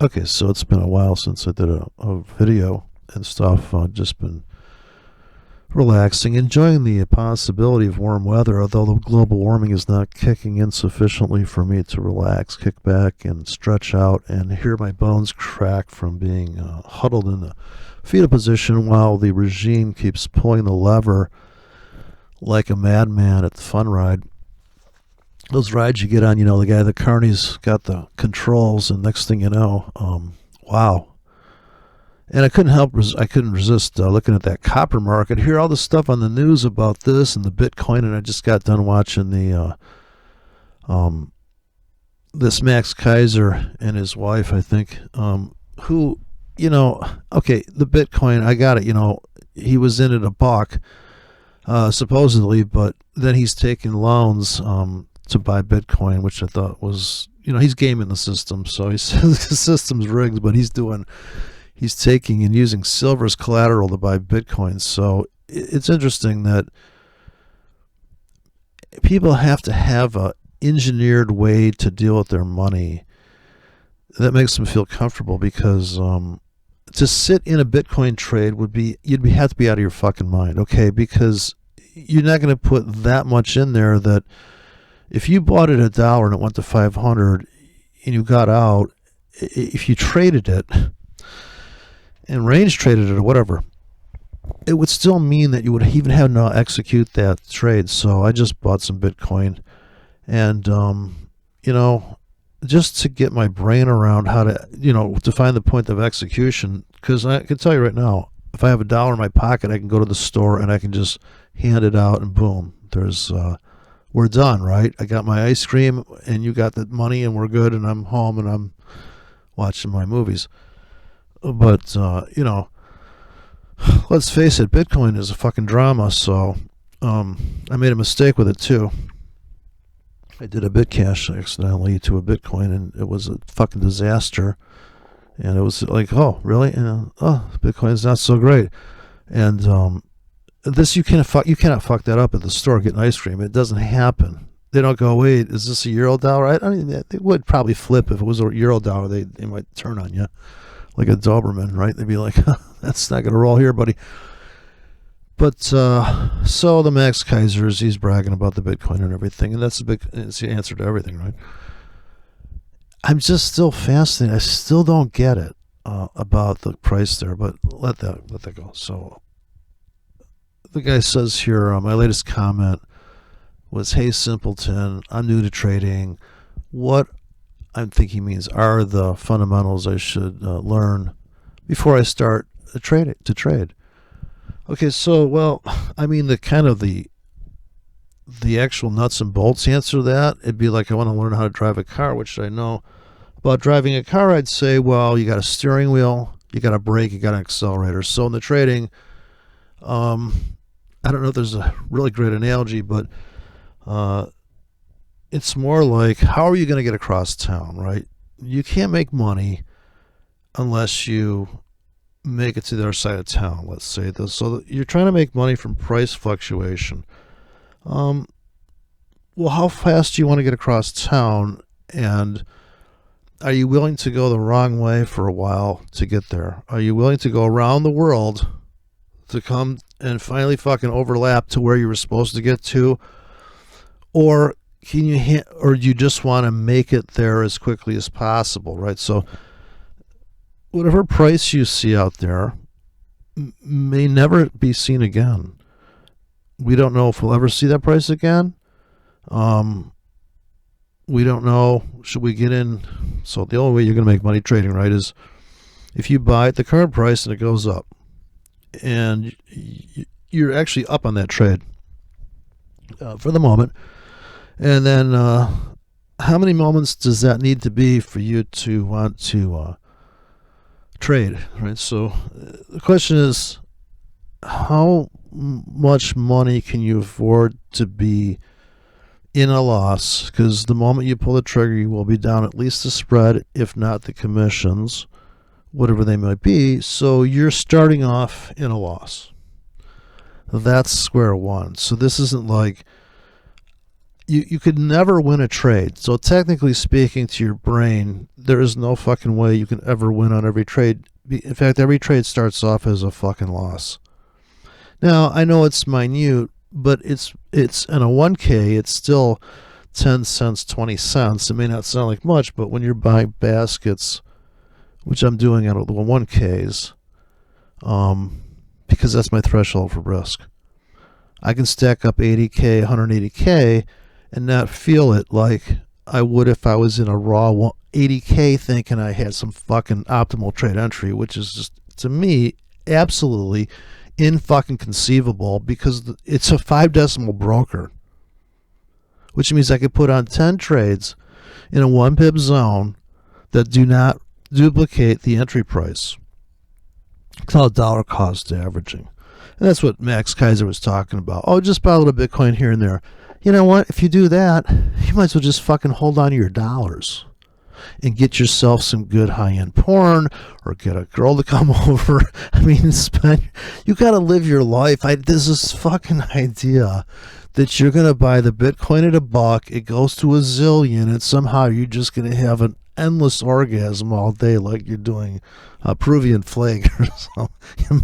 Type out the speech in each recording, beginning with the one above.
Okay, so it's been a while since I did a video and stuff. I've just been relaxing, enjoying the possibility of warm weather, although the global warming is not kicking in sufficiently for me to relax, kick back, and stretch out and hear my bones crack from being huddled in the fetal position while the regime keeps pulling the lever like a madman at the fun ride. Those rides you get on, the guy, the carney's got the controls, and next thing you know, wow. And I couldn't resist looking at that copper market, hear all the stuff on the news about this and the Bitcoin, and I just got done watching this Max Kaiser and his wife, I think, who, okay, the Bitcoin, I got it, he was in at a buck, supposedly, but then he's taking loans to buy Bitcoin, which I thought was, he's gaming the system. So he says the system's rigged, but he's taking and using silver as collateral to buy Bitcoin. So it's interesting that people have to have a engineered way to deal with their money that makes them feel comfortable, because to sit in a Bitcoin trade would be, have to be out of your fucking mind, okay? Because you're not going to put that much in there that if you bought it $1 and it went to 500 and you got out, if you traded it and range traded it or whatever, it would still mean that you would even have to execute that trade. So I just bought some Bitcoin, and just to get my brain around how to, to find the point of execution. Because I can tell you right now, if I have $1 in my pocket, I can go to the store and I can just hand it out, and boom, we're done, right? I got my ice cream, and you got the money, and we're good, and I'm home, and I'm watching my movies. But let's face it, Bitcoin is a fucking drama. So I made a mistake with it too. I did a Bitcash accidentally to a Bitcoin, and it was a fucking disaster. And it was like, oh, really? And, Bitcoin is not so great. And this, you cannot fuck that up at the store getting ice cream. It doesn't happen. They don't go, wait, is this a Eurodollar? I mean, they would probably flip if it was a Eurodollar. They might turn on you like a Doberman, right? They'd be like, that's not going to roll here, buddy. But so the Max Kaisers, he's bragging about the Bitcoin and everything, and it's the answer to everything, right? I'm just still fascinated. I still don't get it about the price there, but let that go. So the guy says here, my latest comment was, "Hey simpleton, I'm new to trading. What I think he means are the fundamentals I should learn before I start to trade." Okay, so, well, I mean, the actual nuts and bolts answer to that, it'd be like, I want to learn how to drive a car, which I know about driving a car. I'd say, well, you got a steering wheel, you got a brake, you got an accelerator. So in the trading, I don't know if there's a really great analogy, but it's more like, how are you going to get across town, right? You can't make money unless you make it to the other side of town, let's say this. So you're trying to make money from price fluctuation. Well, how fast do you want to get across town, and are you willing to go the wrong way for a while to get there? Are you willing to go around the world to come and finally fucking overlap to where you were supposed to get to? Or or you just want to make it there as quickly as possible, right? So whatever price you see out there may never be seen again. We don't know if we'll ever see that price again. We don't know. Should we get in? So the only way you're going to make money trading, right, is if you buy at the current price and it goes up, and you're actually up on that trade for the moment. And then how many moments does that need to be for you to want to trade, right? So the question is, how much money can you afford to be in a loss? Because the moment you pull the trigger, you will be down at least the spread, if not the commissions, whatever they might be. So you're starting off in a loss. That's square one. So this isn't like, you could never win a trade. So technically speaking, to your brain, there is no fucking way you can ever win on every trade. In fact, every trade starts off as a fucking loss. Now, I know it's minute, but it's in a 1K, it's still 10 cents, 20 cents. It may not sound like much, but when you're buying baskets, which I'm doing out of the 1Ks, because that's my threshold for risk, I can stack up 80K, 180K, and not feel it like I would if I was in a raw 80K thinking I had some fucking optimal trade entry, which is just, to me, absolutely fucking conceivable, because it's a 5 decimal broker, which means I could put on 10 trades in a 1 pip zone that do not duplicate the entry price. It's called dollar cost averaging. And that's what Max Kaiser was talking about. Oh, just buy a little Bitcoin here and there. You know what? If you do that, you might as well just fucking hold on to your dollars and get yourself some good high-end porn, or get a girl to come over. I mean, you got to live your life. There's this fucking idea that you're going to buy the Bitcoin at $1, it goes to a zillion, and somehow you're just going to have an endless orgasm all day, like you're doing a Peruvian flag or some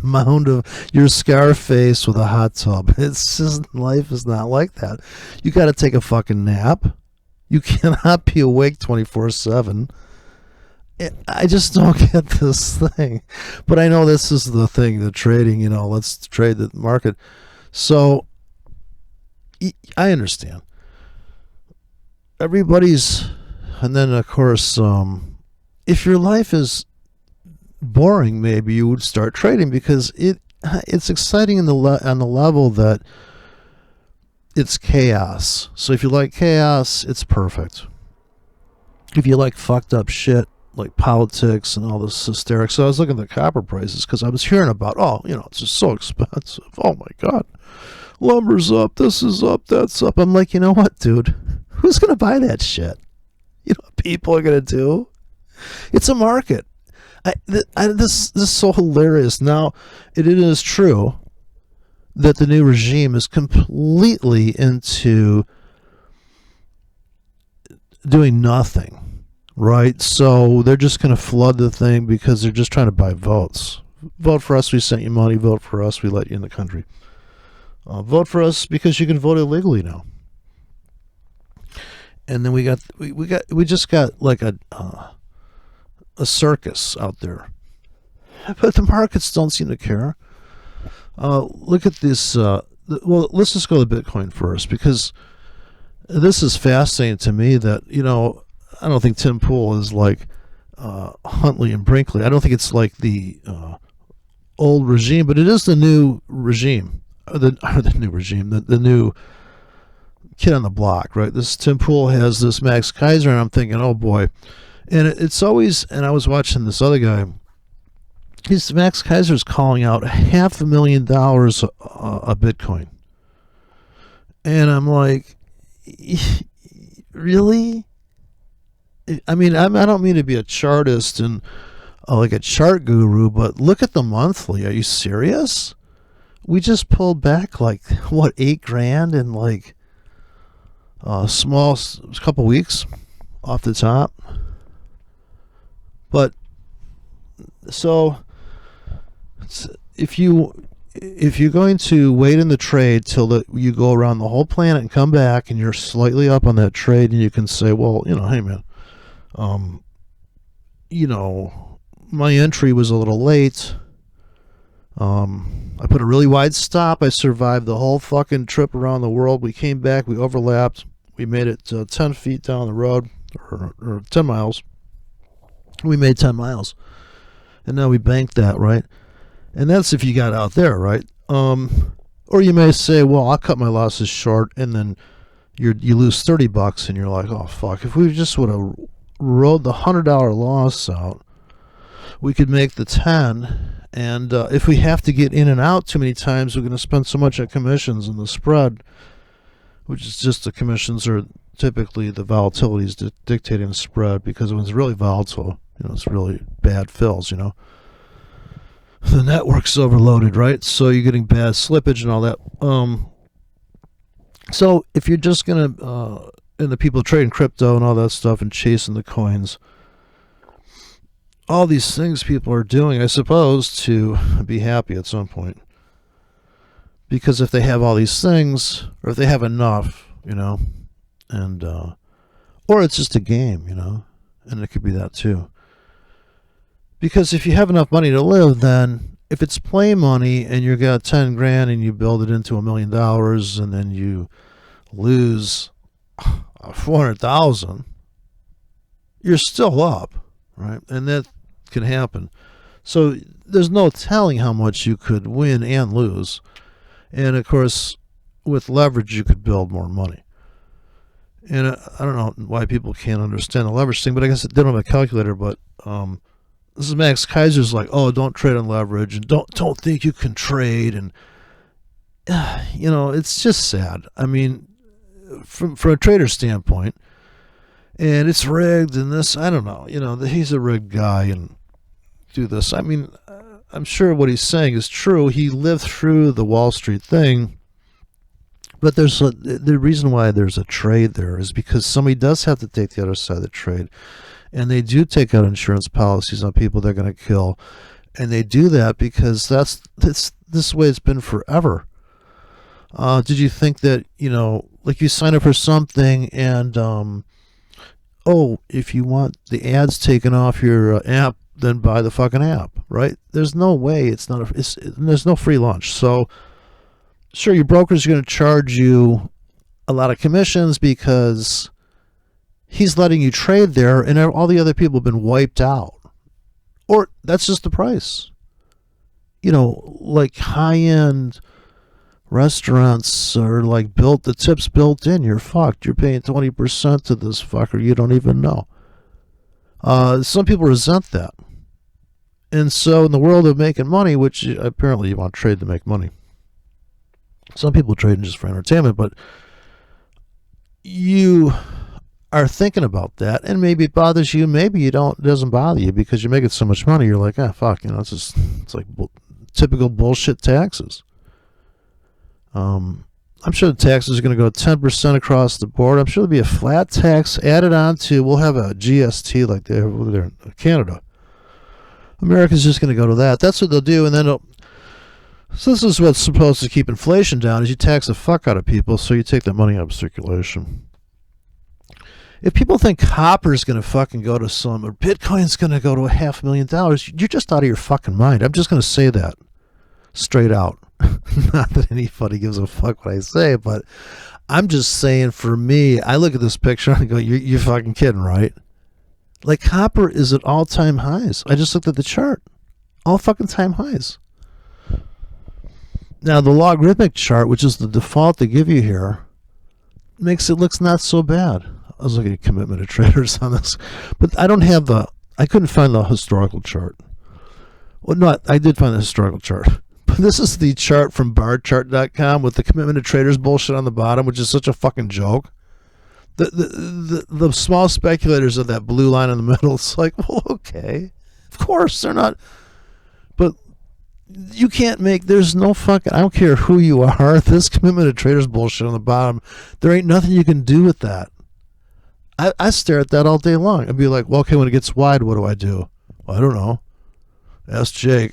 amount of your Scarface with a hot tub. It's just, life is not like that. You got to take a fucking nap. You cannot be awake 24/7. I just don't get this thing. But I know this is the thing, the trading, let's trade the market. So I understand. Everybody's, and then of course, if your life is boring, maybe you would start trading, because it's exciting on the level that it's chaos. So if you like chaos, it's perfect. If you like fucked up shit like politics and all this hysterics. So I was looking at the copper prices because I was hearing about, it's just so expensive. Oh my God. Lumber's up, this is up, that's up. I'm like, you know what, dude? Who's going to buy that shit? You know what people are going to do? It's a market. This is so hilarious. Now, it is true that the new regime is completely into doing nothing, right? So they're just going to flood the thing because they're just trying to buy votes. Vote for us, we sent you money. Vote for us, we let you in the country. Vote for us because you can vote illegally now. And then we just got like a circus out there, but the markets don't seem to care. Look at this. Well, let's just go to Bitcoin first, because this is fascinating to me. That I don't think Tim Pool is like Huntley and Brinkley. I don't think it's like the old regime, but it is the new regime. The new regime. The new kid on the block, right? This Tim Pool has this Max Kaiser, and I'm thinking, oh boy. And it's always, and I was watching this other guy. Max Kaiser's calling out $500,000 a Bitcoin. And I'm like, really? I mean, I don't mean to be a chartist and like a chart guru, but look at the monthly. Are you serious? We just pulled back like, what, $8,000 in like a small couple weeks off the top. But so if you're going to wait in the trade till you go around the whole planet and come back and you're slightly up on that trade, and you can say, well, hey man, my entry was a little late. I put a really wide stop. I survived the whole fucking trip around the world. We came back, we overlapped, we made it 10 feet down the road, or 10 miles. We made 10 miles. And now we banked that, right? And that's if you got out there, right? Or you may say, well, I'll cut my losses short, and then you lose $30, and you're like, oh fuck, if we just would have rode the $100 loss out, we could make the 10. And if we have to get in and out too many times, we're going to spend so much on commissions and the spread, which is just the commissions are typically the volatilities dictating the spread, because when it's really volatile, it's really bad fills, the network's overloaded, right? So you're getting bad slippage and all that. So if you're just gonna and the people trading crypto and all that stuff and chasing the coins, all these things people are doing, I suppose, to be happy at some point. Because if they have all these things, or if they have enough, and or it's just a game, and it could be that too. Because if you have enough money to live, then if it's play money and you got 10 grand and you build it into $1 million and then you lose 400,000, you're still up, right? And that can happen. So there's no telling how much you could win and lose. And of course, with leverage, you could build more money. And I don't know why people can't understand the leverage thing, but I guess they don't have a calculator. But this is Max Kaiser's like, oh, don't trade on leverage, and don't think you can trade, and it's just sad. I mean, from a trader standpoint, and it's rigged, and this, I don't know, he's a rigged guy and do this. I mean, I'm sure what he's saying is true. He lived through the Wall Street thing. But the reason why there's a trade there is because somebody does have to take the other side of the trade. And they do take out insurance policies on people they're going to kill. And they do that because this way it's been forever. Did you think that, like you sign up for something and, if you want the ads taken off your app, then buy the fucking app, right? There's no way there's no free lunch. So, sure, your broker's going to charge you a lot of commissions because he's letting you trade there and all the other people have been wiped out. Or that's just the price. Like high-end restaurants are like the tips built in. You're fucked. You're paying 20% to this fucker you don't even know. Some people resent that. And so in the world of making money, which apparently you want to trade to make money, some people trade just for entertainment, but you are thinking about that, and maybe it bothers you, maybe it doesn't bother you because you're making so much money. You're like, fuck, it's like typical bullshit taxes. I'm sure the taxes are going to go 10% across the board. I'm sure there'll be a flat tax added on to. We'll have a GST like they have over there in Canada. America's just going to go to that. That's what they'll do, and then so this is what's supposed to keep inflation down, is you tax the fuck out of people, so you take that money out of circulation. If people think copper's going to fucking go to some, or Bitcoin's going to go to $500,000, you're just out of your fucking mind. I'm just going to say that straight out. Not that anybody gives a fuck what I say, but I'm just saying, for me, I look at this picture and I go, you're fucking kidding, right? Like, copper is at all-time highs. I just looked at the chart. All fucking time highs. Now, the logarithmic chart, which is the default they give you here, makes it looks not so bad. I was looking at commitment of traders on this, but I couldn't find the historical chart. Well, no, I did find the historical chart. But this is the chart from barchart.com with the commitment of traders bullshit on the bottom, which is such a fucking joke. The small speculators of that blue line in the middle, it's like, well, okay. Of course, they're not. But you can't there's no fucking, I don't care who you are, this commitment of traders bullshit on the bottom, there ain't nothing you can do with that. I stare at that all day long. I'd be like, well, okay, when it gets wide, what do I do? Well, I don't know. Ask Jake.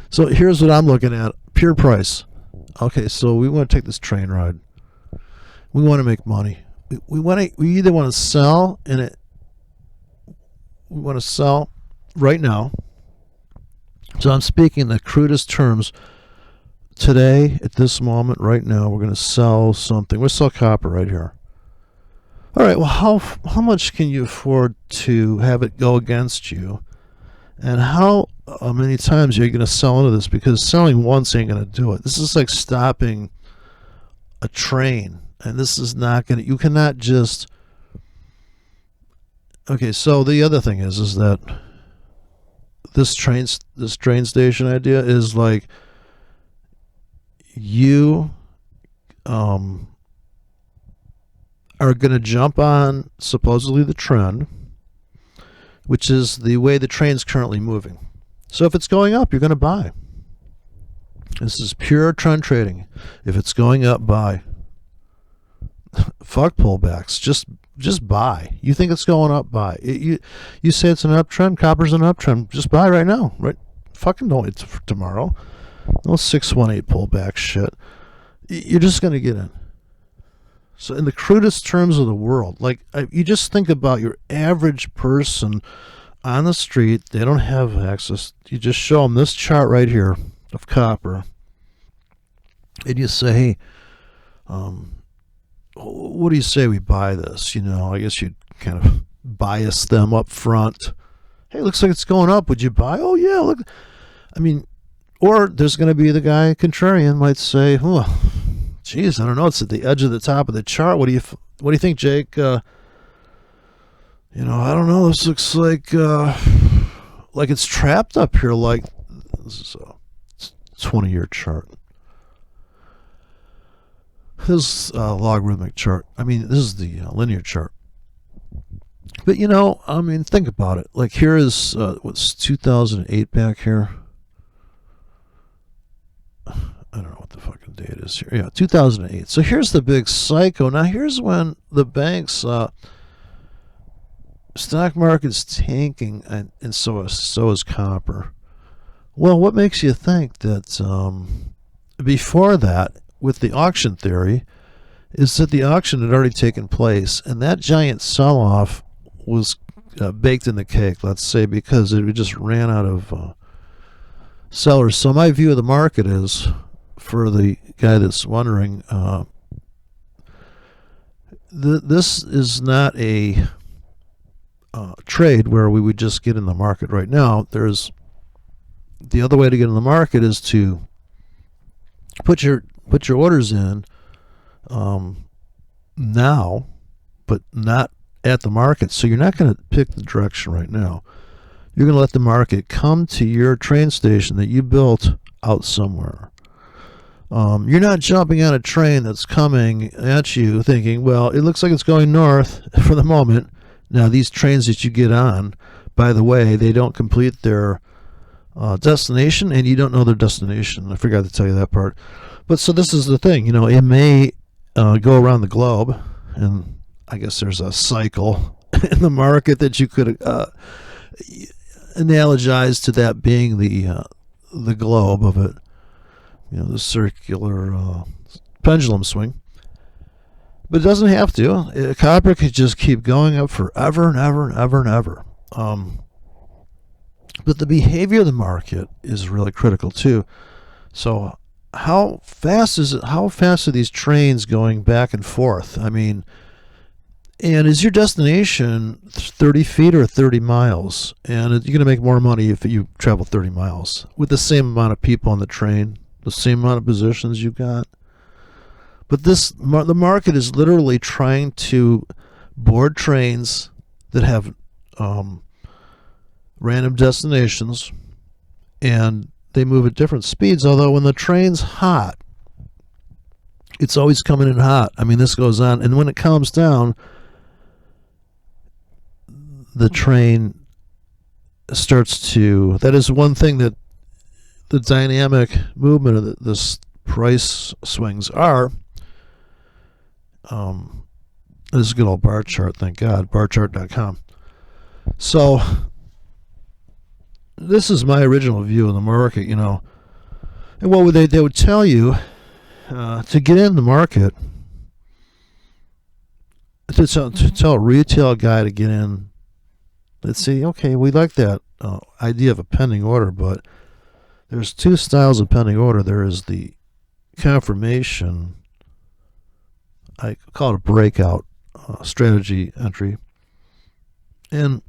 So here's what I'm looking at. Pure price. Okay, so we want to take this train ride. We want to make money. We either want to sell we want to sell right now. So I'm speaking in the crudest terms. Today, at this moment, right now, we're going to sell something. We'll sell copper right here. All right, well, how much can you afford to have it go against you? And how many times are you going to sell into this? Because selling once ain't going to do it. This is like stopping a train. And this is not going to, you cannot just, okay, so the other thing is that this train station idea is like, you are going to jump on supposedly the trend, which is the way the train's currently moving. So if it's going up, you're going to buy. This is pure trend trading. If it's going up, buy. Fuck pullbacks. Just buy. You think it's going up? Buy. You say it's an uptrend. Copper's an uptrend. Just buy right now. Right? Fucking don't wait for tomorrow. No 618 pullback shit. You're just gonna get in. So in the crudest terms of the world, like you just think about your average person on the street. They don't have access. You just show them this chart right here of copper, and you say, hey, what do you say we buy this? I guess you'd kind of bias them up front. Hey, looks like it's going up. Would you buy? Oh yeah, look. I mean, or there's going to be the guy contrarian might say, oh, geez, I don't know. It's at the edge of the top of the chart. What do you think, Jake? I don't know. This looks like it's trapped up here. Like this is a 20-year chart. This is a logarithmic chart. I mean, this is the linear chart. But think about it. Like here is what's 2008 back here. I don't know what the fucking date is here. Yeah, 2008. So here's the big psycho. Now here's when the banks, stock market's tanking, and so is copper. Well, what makes you think that before that, with the auction theory, is that the auction had already taken place, and that giant sell-off was baked in the cake, let's say, because it just ran out of sellers. So my view of the market is, for the guy that's wondering, this is not a trade where we would just get in the market right now. There's the other way to get in the market is to put your orders in now, but not at the market. So you're not going to pick the direction right now. You're going to let the market come to your train station that you built out somewhere. You're not jumping on a train that's coming at you thinking, well, it looks like it's going north for the moment. Now, these trains that you get on, by the way, they don't complete their destination, and you don't know their destination. I forgot to tell you that part. But so this is the thing, it may go around the globe, and I guess there's a cycle in the market that you could analogize to that being the globe of it. The circular pendulum swing. But it doesn't have to. Copper could just keep going up forever and ever and ever and ever. But the behavior of the market is really critical too. So how fast is it? How fast are these trains going back and forth? I mean, and is your destination 30 feet or 30 miles? And you're going to make more money if you travel 30 miles with the same amount of people on the train, the same amount of positions you got. But the market is literally trying to board trains that have random destinations, and they move at different speeds. Although when the train's hot, it's always coming in hot. I mean, this goes on, and when it calms down, the train starts to. That is one thing that the dynamic movement of this price swings are. This is a good old bar chart, thank God, barchart.com. So this is my original view of the market, And what would they would tell you to get in the market, to tell a retail guy to get in. Let's see, okay, we like that idea of a pending order, but there's two styles of pending order. There is the confirmation, I call it a breakout strategy entry. And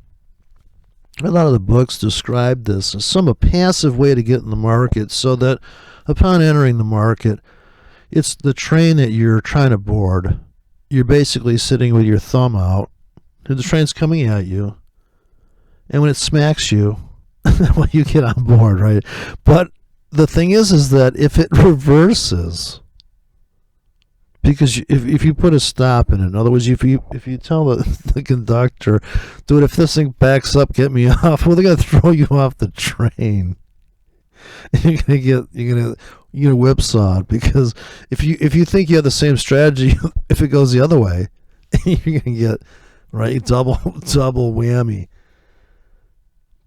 a lot of the books describe this as a passive way to get in the market, so that upon entering the market, it's the train that you're trying to board. You're basically sitting with your thumb out, and the train's coming at you, and when it smacks you, well, you get on board, right? But the thing is that if it reverses, because if you put a stop in it, in other words, if you tell the conductor, dude, if this thing backs up, get me off, well, they're gonna throw you off the train. You're gonna You get whipsawed because if you think you have the same strategy, if it goes the other way, you're gonna get right double whammy.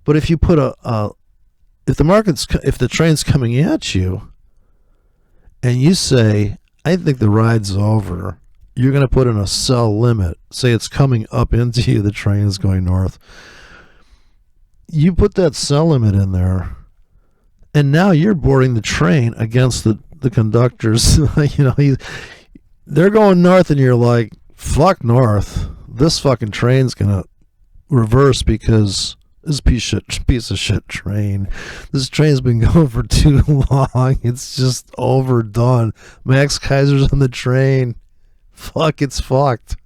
But if you put if the train's coming at you, and you say, I think the ride's over, you're going to put in a sell limit. Say it's coming up into you, the train is going north. You put that sell limit in there, and now you're boarding the train against the conductors. They're going north, and you're like, fuck north. This fucking train's going to reverse because this piece of shit train. This train's been going for too long. It's just overdone. Max Kaiser's on the train. Fuck, it's fucked.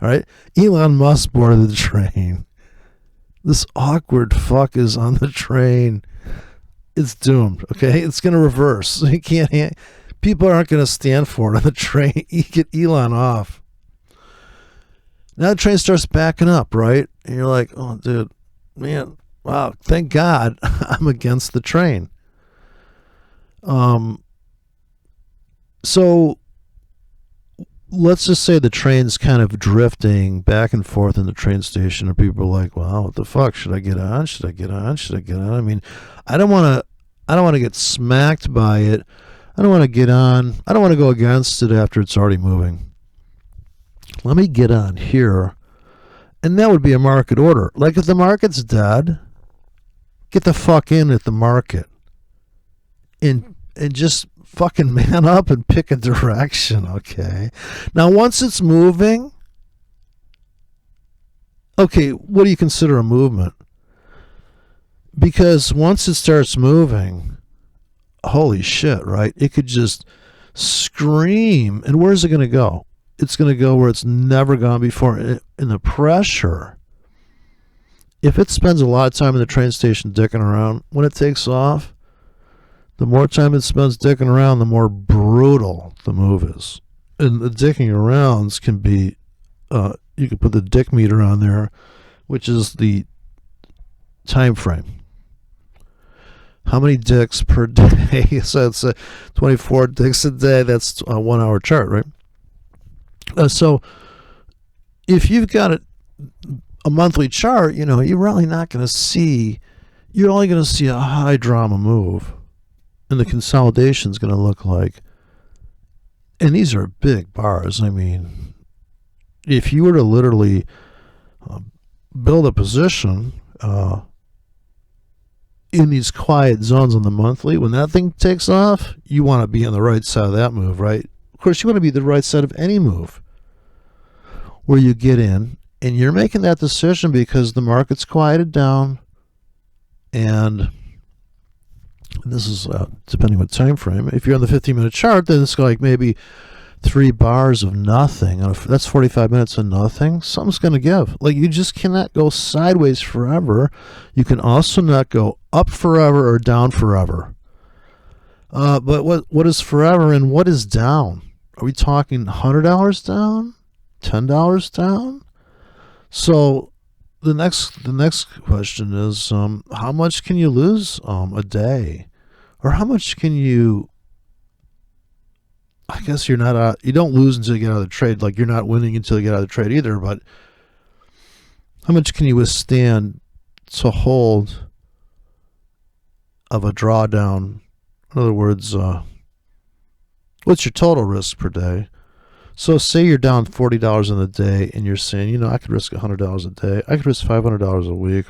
All right? Elon Musk boarded the train. This awkward fuck is on the train. It's doomed, okay? It's going to reverse. People aren't going to stand for it on the train. You get Elon off. Now the train starts backing up, right? And you're like, oh, dude. Man, wow, thank God I'm against the train. So let's just say the train's kind of drifting back and forth in the train station, and people are like, "Wow, what the fuck? Should I get on? Should I get on? Should I get on?" I mean, I don't want to get smacked by it. I don't want to get on. I don't want to go against it after it's already moving. Let me get on here. And that would be a market order. Like if the market's dead, get the fuck in at the market. And just fucking man up and pick a direction, okay? Now once it's moving, okay, what do you consider a movement? Because once it starts moving, holy shit, right? It could just scream. And where's it going to go? It's going to go where it's never gone before. And the pressure, if it spends a lot of time in the train station dicking around, when it takes off, the more time it spends dicking around, the more brutal the move is. And the dicking arounds can be, you can put the dick meter on there, which is the time frame. How many dicks per day? So it's 24 dicks a day. That's a 1 hour chart, right? So if you've got a monthly chart, you're really not going to see, you're only going to see a high drama move. And the consolidation is going to look like, and these are big bars. I mean, if you were to literally build a position in these quiet zones on the monthly, when that thing takes off, you want to be on the right side of that move, right? Of course, you want to be the right side of any move where you get in, and you're making that decision because the market's quieted down, and this is depending what time frame. If you're on the 15-minute chart, then it's like maybe 3 bars of nothing. That's 45 minutes of nothing. Something's going to give. Like, you just cannot go sideways forever. You can also not go up forever or down forever. But what is forever and what is down? Are we talking $100 down? $10 down? So the next question is, how much can you lose a day? Or how much can you, I guess you don't lose until you get out of the trade. Like, you're not winning until you get out of the trade either, but how much can you withstand to hold of a drawdown? In other words, what's your total risk per day? So say you're down $40 in a day and you're saying, I could risk $100 a day. I could risk $500 a week.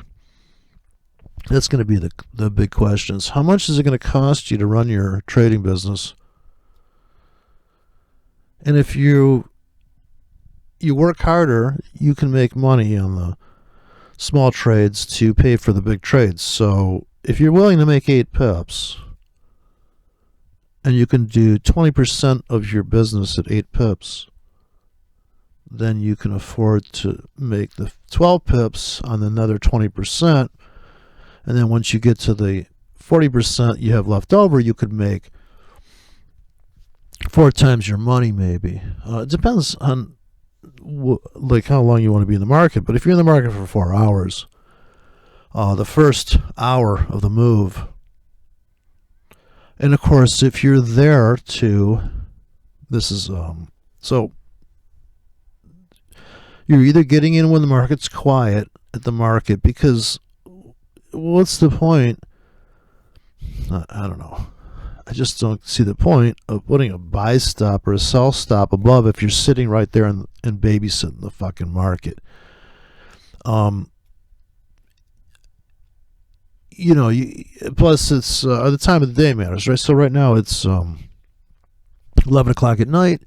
That's going to be the big questions. How much is it going to cost you to run your trading business? And if you work harder, you can make money on the small trades to pay for the big trades. So if you're willing to make 8 pips, and you can do 20% of your business at 8 pips, then you can afford to make the 12 pips on another 20%. And then once you get to the 40% you have left over, you could make 4 times your money maybe. It depends on like how long you want to be in the market. But if you're in the market for 4 hours, the first hour of the move, And of course, if you're there to, this is, so you're either getting in when the market's quiet at the market, because what's the point? I don't know. I just don't see the point of putting a buy stop or a sell stop above if you're sitting right there and babysitting the fucking market. Plus it's the time of the day matters, right? So right now it's 11 o'clock at night,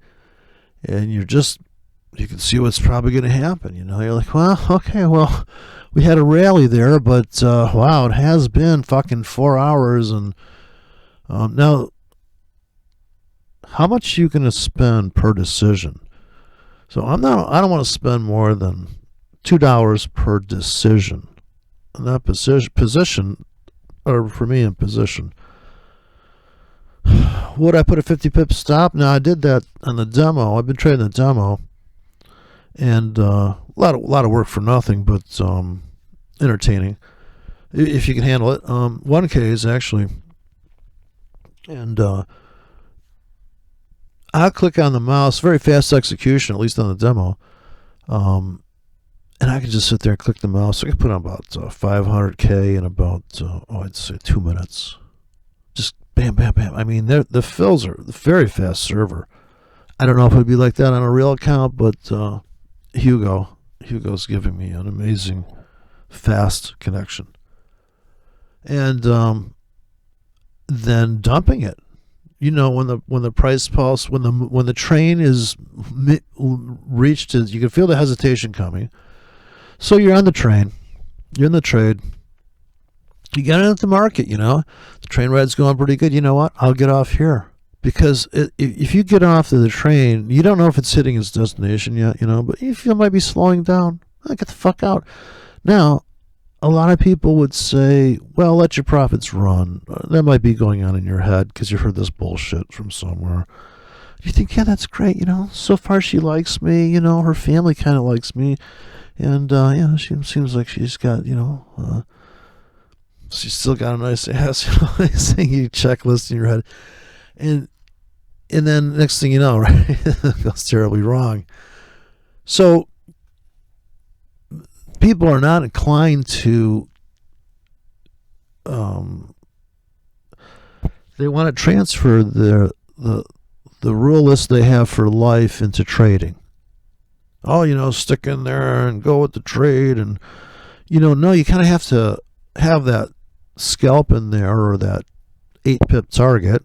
and you can see what's probably going to happen. You're like, well, okay, well, we had a rally there, but wow, it has been fucking 4 hours, and now, how much are you going to spend per decision? So I don't want to spend more than $2 per decision. And that position, or for me in position. Would I put a 50 pip stop? No, I did that on the demo. I've been trading the demo, and a lot of work for nothing, but entertaining if you can handle it. 1Ks actually, and I'll click on the mouse, very fast execution, at least on the demo. And I can just sit there and click the mouse. I can put on about 500K in about, I'd say 2 minutes. Just bam, bam, bam. I mean, the fills are a very fast server. I don't know if it would be like that on a real account, but Hugo's giving me an amazing fast connection. And then dumping it. When the price pulse, when the train is reached, you can feel the hesitation coming. So you're on the train, you're in the trade, you get into the market. The train ride's going pretty good. You know what? I'll get off here, because if you get off the train, you don't know if it's hitting its destination yet. But you feel it might be slowing down. Get the fuck out. Now, a lot of people would say, well, let your profits run. That might be going on in your head because you heard this bullshit from somewhere. You think, yeah, that's great. So far she likes me. Her family kind of likes me. And, she seems like she's got, she's still got a nice ass. Saying you checklist in your head. And then next thing you know, right, it goes terribly wrong. So, people are not inclined to, they want to transfer the rule list they have for life into trading. Oh, stick in there and go with the trade. And, no, you kind of have to have that scalp in there, or that 8 pip target.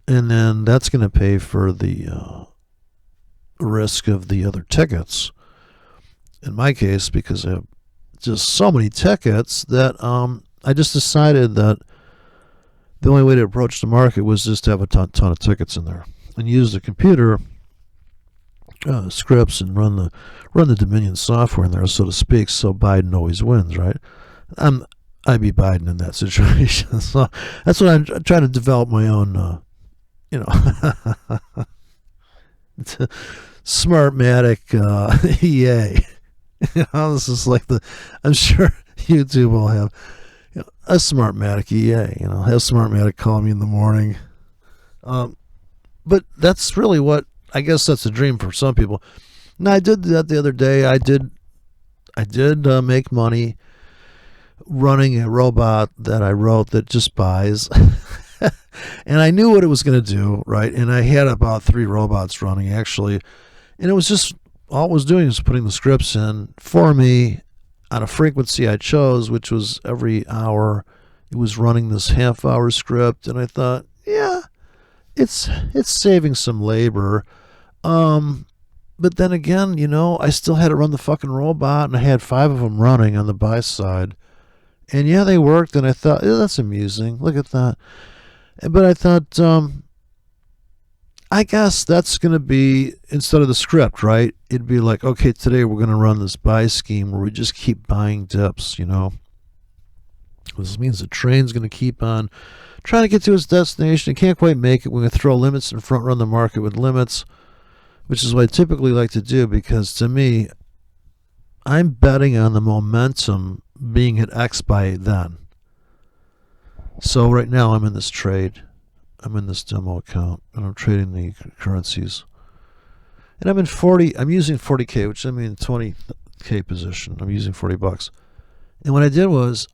And then that's going to pay for the risk of the other tickets. In my case, because I have just so many tickets that I just decided that the only way to approach the market was just to have a ton of tickets in there and use the computer scripts and run the Dominion software in there, so to speak. So Biden always wins, right? I'd be Biden in that situation. So that's what I'm trying to develop my own, Smartmatic EA. This is like I'm sure YouTube will have a Smartmatic EA. Have Smartmatic call me in the morning. But that's really what, I guess that's a dream for some people. Now, I did that the other day. I did make money running a robot that I wrote that just buys. And I knew what it was going to do, right? And I had about 3 robots running, actually. And it was just, all it was doing was putting the scripts in for me on a frequency I chose, which was every hour. It was running this half-hour script. And I thought, yeah, it's saving some labor. But then again, I still had to run the fucking robot, and I had 5 of them running on the buy side. And yeah, they worked, and I thought, yeah, that's amusing. Look at that. But I thought, I guess that's going to be, instead of the script, right? It'd be like, okay, today we're going to run this buy scheme where we just keep buying dips, This means the train's going to keep on trying to get to its destination. It can't quite make it. We're going to throw limits and front run the market with limits, which is what I typically like to do, because to me, I'm betting on the momentum being at X by then. So right now I'm in this trade, I'm in this demo account and I'm trading the currencies. And I'm in 40, I'm using 40K, which I mean 20K position. I'm using $40. And what I did was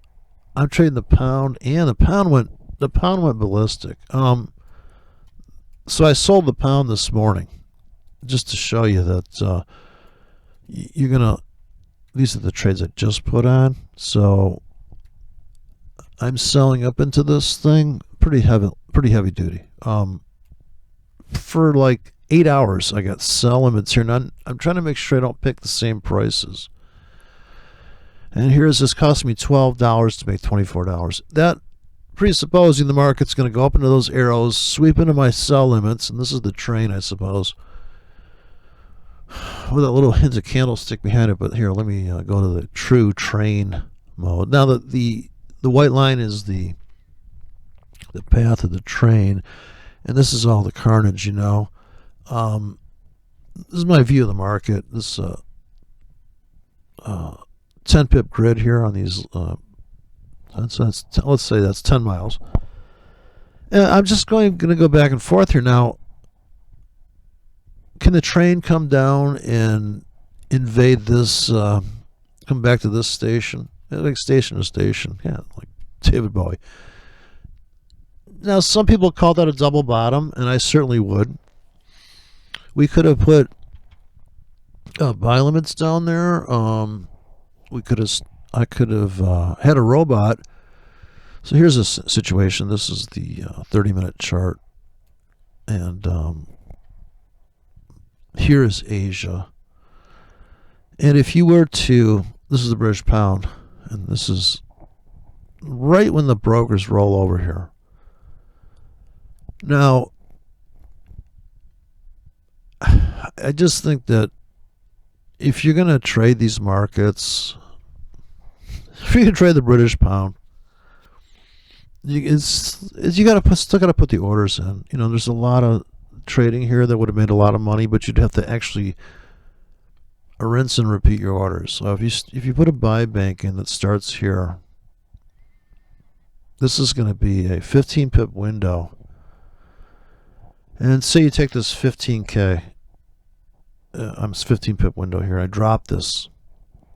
I'm trading the pound, and the pound went ballistic. So I sold the pound this morning just to show you that you're gonna. These are the trades I just put on. So I'm selling up into this thing pretty heavy duty. For like 8 hours, I got sell limits here. And I'm trying to make sure I don't pick the same prices. And here's this costing me $12 to make $24. That presupposing the market's going to go up into those arrows, sweep into my sell limits, and this is the train, I suppose, with a little hint of candlestick behind it. But here, let me go to the true train mode. Now the white line is the path of the train, and this is all the carnage, you know. This is my view of the market. This 10 pip grid here on these. Let's say that's 10 miles. And I'm just going to go back and forth here now. Can the train come down and invade this? Come back to this station, like station to station. Yeah, like David Bowie. Now, some people call that a double bottom, and I certainly would. We could have put buy limits down there. I could have had a robot. So here's a situation. This is the 30-minute chart, and here is Asia. And if you were to, this is the British pound, and this is right when the brokers roll over here. Now, I just think that if you're going to trade these markets, if you can trade the British pound, you still got to put the orders in. You know, there's a lot of trading here that would have made a lot of money, but you'd have to actually rinse and repeat your orders. So if you put a buy bank in that starts here, this is going to be a 15 pip window. And say you take this 15K, I'm 15 pip window here. I drop this.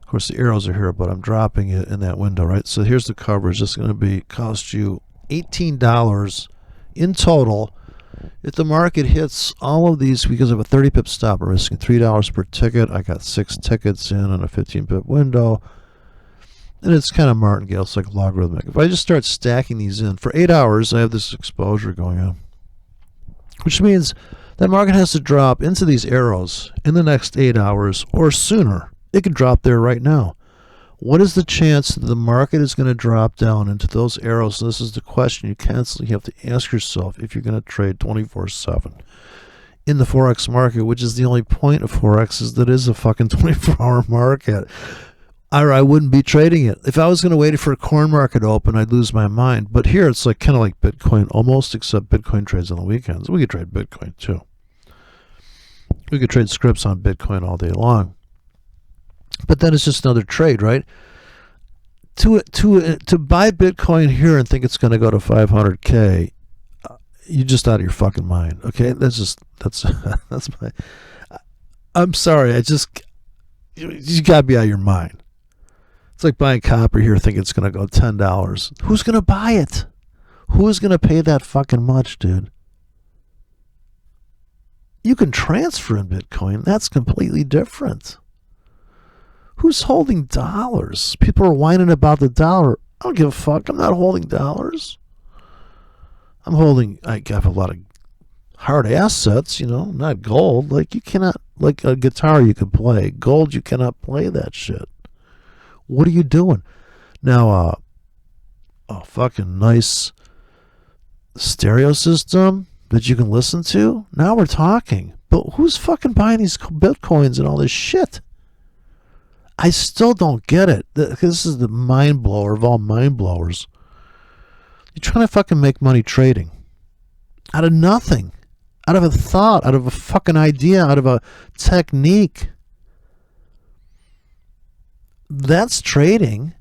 Of course, the arrows are here, but I'm dropping it in that window, right? So here's the coverage. This is going to cost you $18 in total. If the market hits all of these, because of a 30 pip stop, I'm risking $3 per ticket. I got 6 tickets in on a 15 pip window. And it's kind of martingale. It's like logarithmic. If I just start stacking these in for 8 hours, I have this exposure going on, which means that market has to drop into these arrows in the next 8 hours or sooner. It could drop there right now. What is the chance that the market is going to drop down into those arrows? This is the question you constantly have to ask yourself if you're going to trade 24/7 in the forex market, which is the only point of forex, is that it is a fucking 24-hour market. I wouldn't be trading it. If I was going to wait for a corn market to open, I'd lose my mind. But here it's like kind of like Bitcoin almost, except Bitcoin trades on the weekends. We could trade Bitcoin too. We could trade scripts on Bitcoin all day long. But then it's just another trade, right? To buy Bitcoin here and think it's going to go to 500K, you're just out of your fucking mind. Okay, that's my. I'm sorry. You gotta be out of your mind. It's like buying copper here, thinking it's going to go $10. Who's going to buy it? Who is going to pay that fucking much, dude? You can transfer in Bitcoin. That's completely different. Who's holding dollars? People are whining about the dollar. I don't give a fuck. I'm not holding dollars. I have a lot of hard assets, not gold. Like you cannot, like a guitar you can play. Gold, you cannot play that shit. What are you doing? Now, a fucking nice stereo system that you can listen to. Now we're talking. But who's fucking buying these Bitcoins and all this shit? I still don't get it. This is the mind blower of all mind blowers. You're trying to fucking make money trading. Out of nothing. Out of a thought. Out of a fucking idea. Out of a technique. That's trading.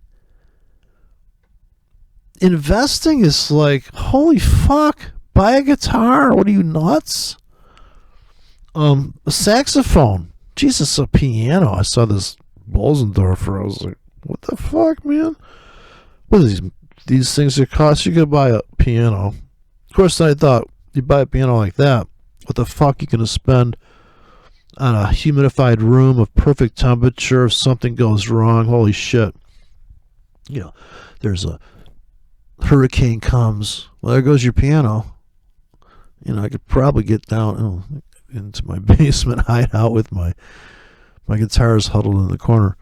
Investing is like, holy fuck. Buy a guitar. What are you, nuts? A saxophone. Jesus, a piano. I saw this Bolzendorfer. I was like, what the fuck, man? What are these things that cost? You could buy a piano. Of course, I thought, you buy a piano like that, what the fuck you gonna spend on a humidified room of perfect temperature if something goes wrong? Holy shit. You know, there's a hurricane comes. Well, there goes your piano. You know, I could probably get down into my basement hideout with my guitars huddled in the corner.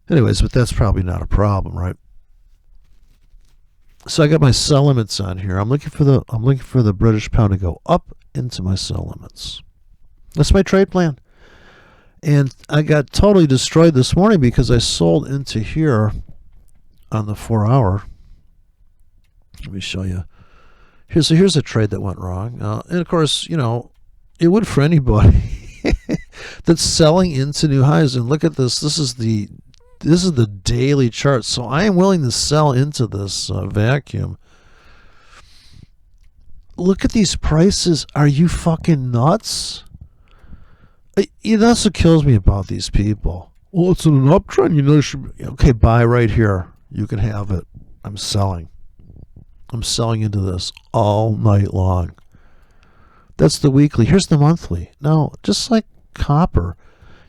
Anyways, but that's probably not a problem, right? So I got my sell limits on here. I'm looking for the British pound to go up into my sell limits. That's my trade plan. And I got totally destroyed this morning because I sold into here on the 4 hour. Let me show you. Here's a trade that went wrong. And of course, you know, it would for anybody that's selling into new highs. And look at this. This is the daily chart. So I am willing to sell into this vacuum. Look at these prices. Are you fucking nuts? That's what kills me about these people. Well, it's in an uptrend. You know, you should be, okay, buy right here. You can have it. I'm selling. I'm selling into this all night long. That's the weekly. Here's the monthly. Now, just like copper,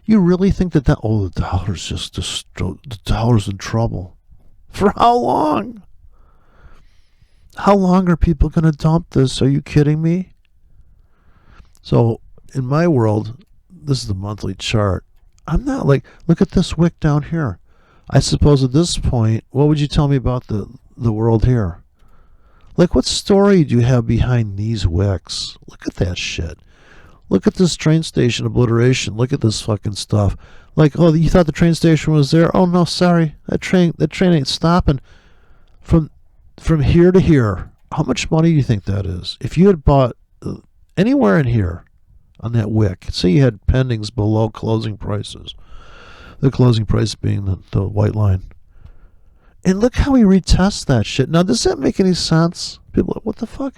you really think that the dollar's the dollar's in trouble? For how long? How long are people going to dump this? Are you kidding me? So, in my world, this is the monthly chart. I'm not like, look at this wick down here. I suppose at this point, what would you tell me about the world here? Like, what story do you have behind these wicks? Look at that shit. Look at this train station obliteration. Look at this fucking stuff. Like, oh, you thought the train station was there? Oh no, sorry. That train ain't stopping. From here to here. How much money do you think that is? If you had bought anywhere in here on that wick, say you had pendings below closing prices. The closing price being the white line. And look how he retests that shit. Now, does that make any sense? People are like, what the fuck?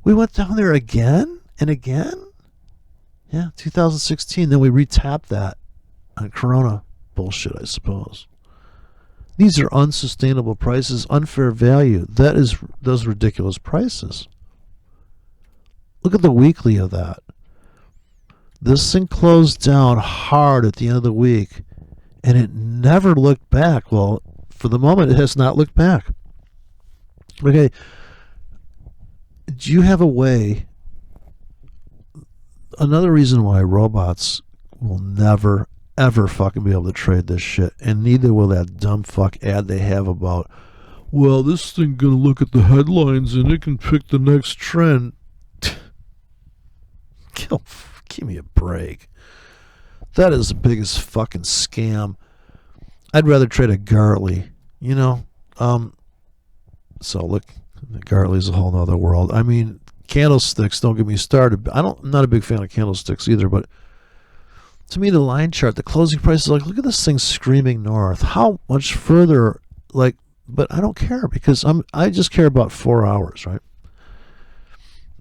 We went down there again and again? Yeah, 2016. Then we retapped that on Corona bullshit, I suppose. These are unsustainable prices, unfair value. That is those ridiculous prices. Look at the weekly of that. This thing closed down hard at the end of the week, and it never looked back. Well, for the moment, it has not looked back. Okay, do you have a way? Another reason why robots will never, ever fucking be able to trade this shit, and neither will that dumb fuck ad they have about, well, this thing gonna look at the headlines and it can pick the next trend. Give me a break. That is the biggest fucking scam. I'd rather trade a Gartley, you know. So look, Gartley's a whole nother world. I mean, candlesticks, don't get me started. I'm not a big fan of candlesticks either, but to me, the line chart, the closing price is like, look at this thing screaming north. How much further? Like, but I don't care because I just care about 4 hours, right?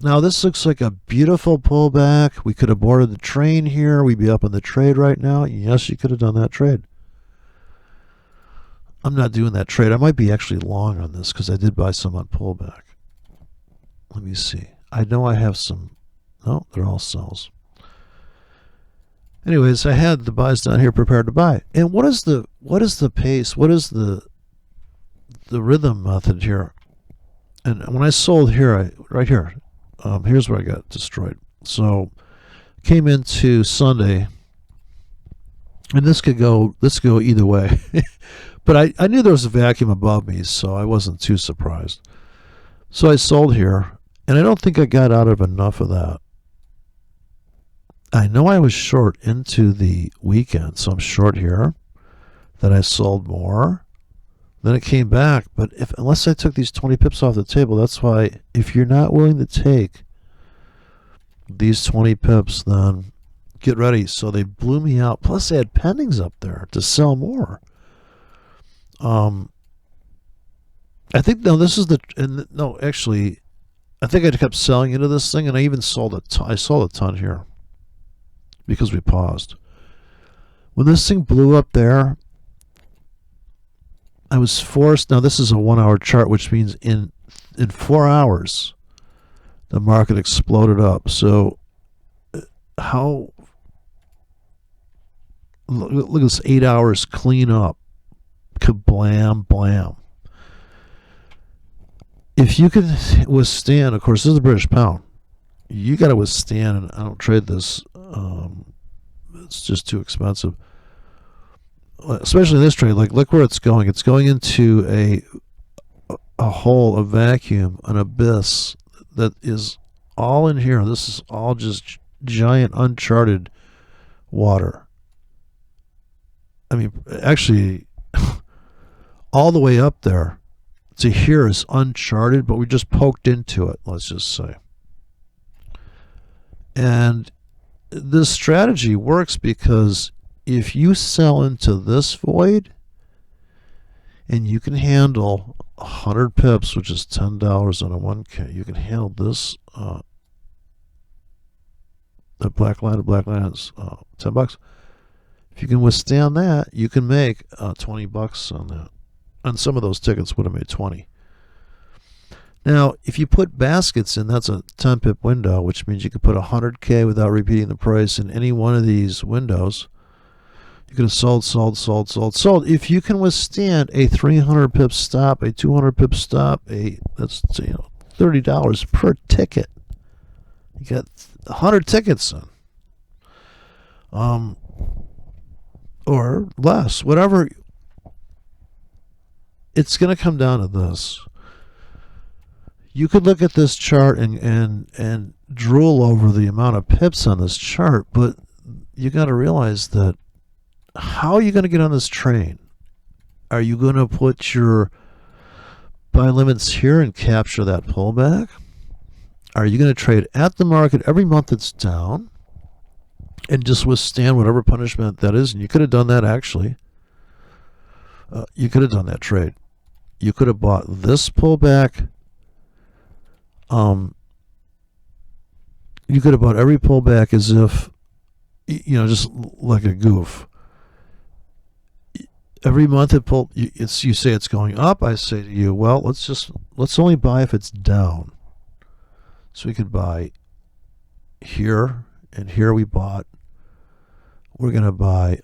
Now, this looks like a beautiful pullback. We could have boarded the train here. We'd be up in the trade right now. Yes, you could have done that trade. I'm not doing that trade. I might be actually long on this because I did buy some on pullback. Let me see. I know I have some. No, they're all sells. Anyways, I had the buys down here prepared to buy. And what is the pace? What is the rhythm method here? And when I sold here, right here, here's where I got destroyed. So came into Sunday, and this could go either way. But I knew there was a vacuum above me, so I wasn't too surprised. So I sold here, and I don't think I got out of enough of that. I know I was short into the weekend, so I'm short here. Then I sold more. Then it came back, but unless I took these 20 pips off the table, that's why if you're not willing to take these 20 pips, then get ready. So they blew me out. Plus they had pendings up there to sell more. I think no, this is no, actually, I think I kept selling into this thing, and I even sold a ton. I sold a ton here because we paused. When this thing blew up there, I was forced. Now this is a 1 hour chart, which means in 4 hours, the market exploded up. So how? Look at this 8 hours clean up, kablam, blam. If you can withstand, of course, this is the British pound. You got to withstand, and I don't trade this. It's just too expensive, especially in this trade. Like, look where it's going. It's going into a hole, a vacuum, an abyss that is all in here. This is all just giant, uncharted water. I mean, actually, all the way up there to here is uncharted, but we just poked into it, let's just say. And this strategy works because if you sell into this void and you can handle 100 pips, which is $10 on a 1K, you can handle this. The black line is $10. If you can withstand that, you can make $20 on that. And some of those tickets would have made 20. Now, if you put baskets in, that's a 10 pip window, which means you could put 100K without repeating the price in any one of these windows. You could have sold. If you can withstand a 300 pip stop, a 200 pip stop, that's $30 per ticket. You got 100 tickets in. Or less, whatever. It's going to come down to this. You could look at this chart and drool over the amount of pips on this chart, but you got to realize that how are you going to get on this train? Are you going to put your buy limits here and capture that pullback? Are you going to trade at the market every month it's down and just withstand whatever punishment that is? And you could have done that actually. You could have done that trade. You could have bought this pullback. You could have bought every pullback as if, just like a goof. Every month it pulled. You say it's going up. I say to you, well, let's only buy if it's down. So we could buy here and here we bought. We're going to buy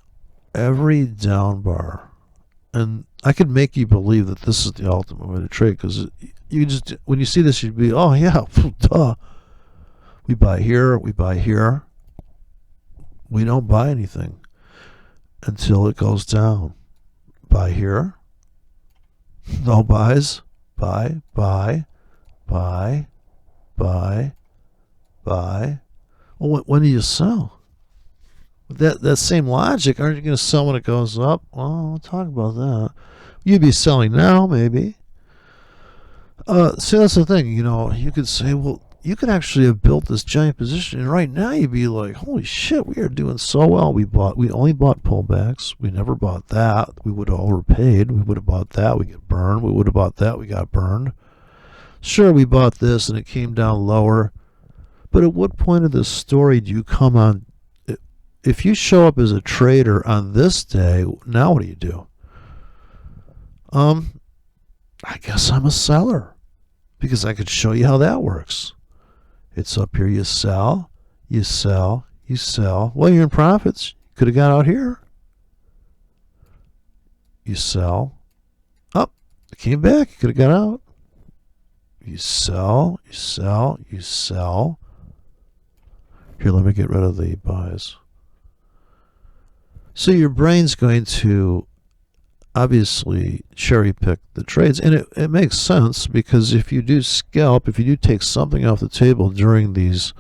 every down bar. And I could make you believe that this is the ultimate way to trade, because you just, when you see this, you'd be, oh yeah, duh. We buy here, we buy here. We don't buy anything until it goes down. Buy here. No buys. Buy. Well, when do you sell? With that same logic, aren't you going to sell when it goes up? Well, we'll talk about that. You'd be selling now, maybe. See, that's the thing. You could say, well, you could actually have built this giant position, and right now you'd be like, holy shit, we are doing so well. We only bought pullbacks. We never bought that. We would have overpaid. We would have bought that. We get burned. We would have bought that. We got burned. Sure, we bought this, and it came down lower. But at what point of the story do you come on? If you show up as a trader on this day, now what do? I guess I'm a seller, because I could show you how that works. It's up here. You sell. Well, you're in profits. You could have got out here. You sell. Up. It came back. You could have got out. You sell. Here, let me get rid of the buys. So your brain's going to obviously cherry pick the trades, and it makes sense, because if you do scalp, if you do take something off the table during these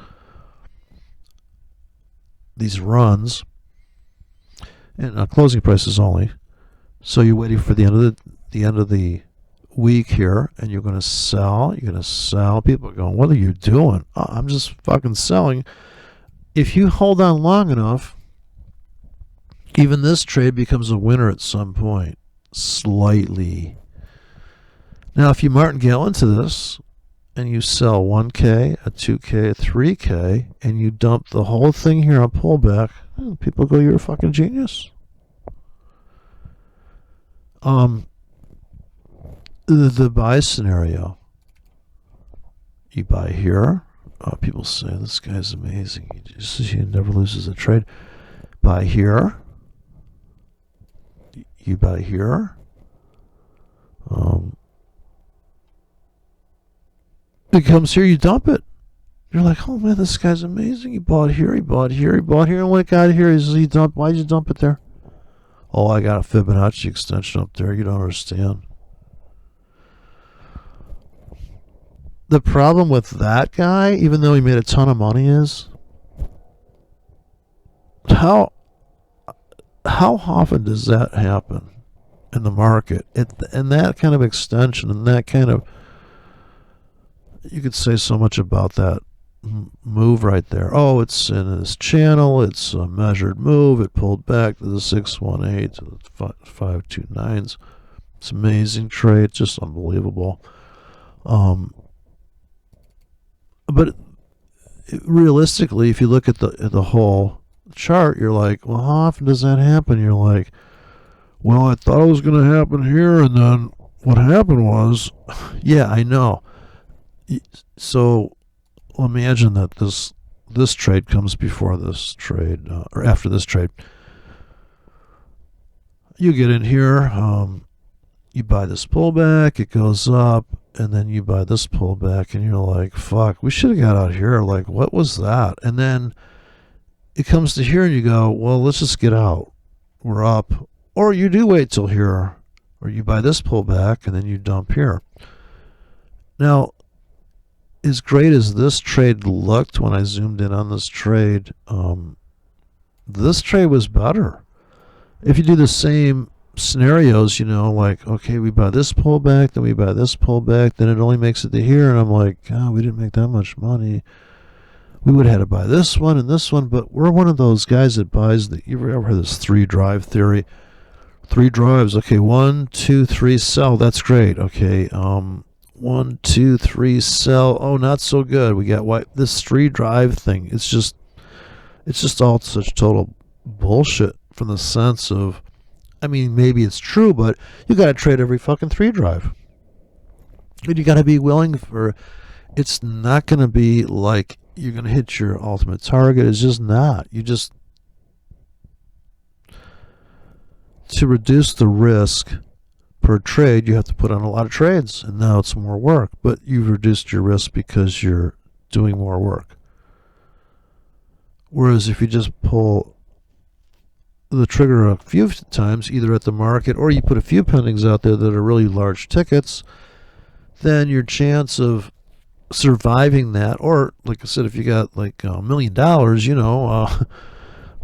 runs, and closing prices only, so you're waiting for the end of the week here, and you're going to sell. People are going, what are you doing? Oh, I'm just fucking selling. If you hold on long enough, even this trade becomes a winner at some point. Slightly. Now, if you martingale into this and you sell 1K, a 2K, a 3K, and you dump the whole thing here on pullback, people go, you're a fucking genius. The buy scenario. You buy here. People say, this guy's amazing. He never loses a trade. Buy here. You buy here. It comes here, you dump it. You're like, oh man, this guy's amazing. He bought here, he bought here, he bought here, and when it got here, he dumped. Why'd you dump it there? Oh, I got a Fibonacci extension up there. You don't understand. The problem with that guy, even though he made a ton of money, is how often does that happen in the market? And that kind of extension and that kind of, you could say so much about that move right there. Oh, it's in this channel. It's a measured move. It pulled back to the 618 to the 529s. It's an amazing trade. Just unbelievable. But realistically, if you look at the whole chart, you're like, well, how often does that happen? You're like, well, I thought it was going to happen here, and then what happened was, yeah, I know. So imagine that this trade comes before this trade, or after this trade. You get in here, you buy this pullback, it goes up, and then you buy this pullback, and you're like, fuck, we should have got out here. Like, what was that? And then it comes to here, and you go, well, let's just get out. We're up. Or you do wait till here, or you buy this pullback, and then you dump here. Now, as great as this trade looked when I zoomed in on this trade was better. If you do the same scenarios, like, okay, we buy this pullback, then we buy this pullback, then it only makes it to here, and I'm like, God, we didn't make that much money. We would have had to buy this one and this one, but we're one of those guys that buys you ever heard this 3-drive theory? 3 drives, okay, 1, 2, 3, sell, that's great, okay, 1, 2, 3, sell. Oh, not so good. We got this 3-drive thing. It's just all such total bullshit from the sense of, I mean, maybe it's true, but you got to trade every fucking 3-drive. And you got to be willing for, it's not going to be like you're going to hit your ultimate target. It's just not. To reduce the risk per trade, you have to put on a lot of trades, and now it's more work, but you've reduced your risk because you're doing more work. Whereas if you just pull the trigger a few times, either at the market or you put a few pendings out there that are really large tickets, then your chance of surviving that, or like I said, if you got like $1 million,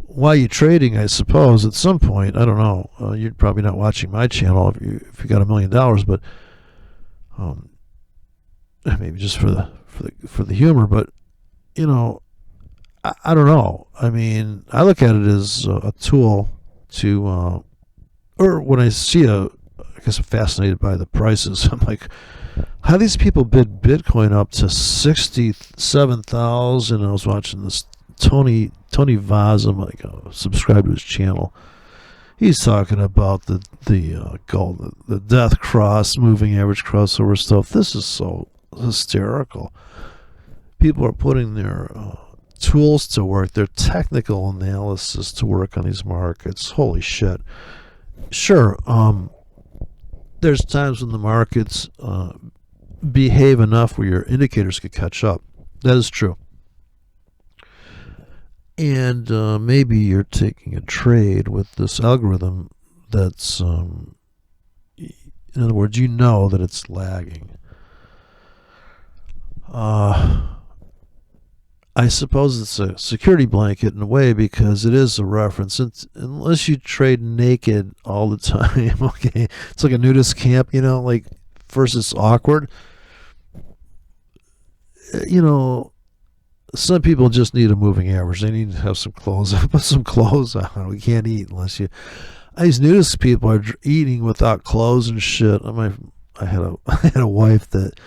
while you're trading, I suppose at some point, I don't know, you're probably not watching my channel if you got $1 million, but maybe just for the humor, but I don't know. I mean, I look at it as a tool to, or when I see I guess I'm fascinated by the prices. I'm like, how these people bid Bitcoin up to 67,000. I was watching this Tony Vaz. I'm like, subscribe to his channel. He's talking about the gold, the death cross, moving average crossover stuff. This is so hysterical. People are putting their tools to work, their technical analysis to work on these markets. Holy shit. Sure, there's times when the markets behave enough where your indicators could catch up. That is true. And maybe you're taking a trade with this algorithm that's, in other words, that it's lagging. I suppose it's a security blanket in a way because it is a reference. Unless you trade naked all the time, okay, it's like a nudist camp, like first it's awkward. Some people just need a moving average. They need to have some clothes on. Put some clothes on. We can't eat unless you. These nudist people are eating without clothes and shit. I had a I had a wife that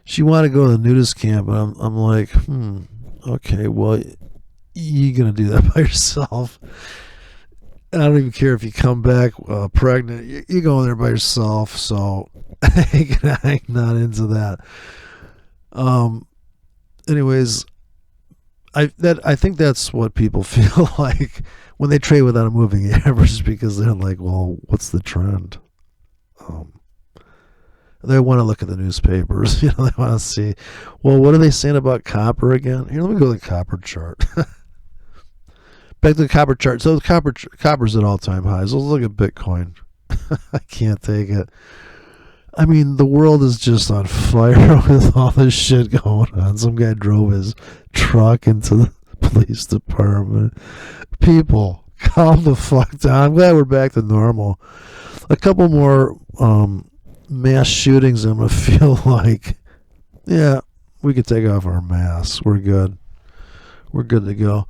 she wanted to go to the nudist camp, and I'm like, okay, well, you're gonna do that by yourself. I don't even care if you come back pregnant. You're going there by yourself, so I'm not into that. Um. Anyways, I think that's what people feel like when they trade without a moving average, because they're like, well, what's the trend? Um, they want to look at the newspapers. They want to see, well, what are they saying about copper again? Here, let me go to the copper chart. Back to the copper chart. So the copper's at all-time highs. Let's look at Bitcoin. I can't take it. I mean, the world is just on fire with all this shit going on. Some guy drove his truck into the police department. People, calm the fuck down. I'm glad we're back to normal. A couple more mass shootings, I'm going to feel like, yeah, we could take off our masks. We're good. We're good to go.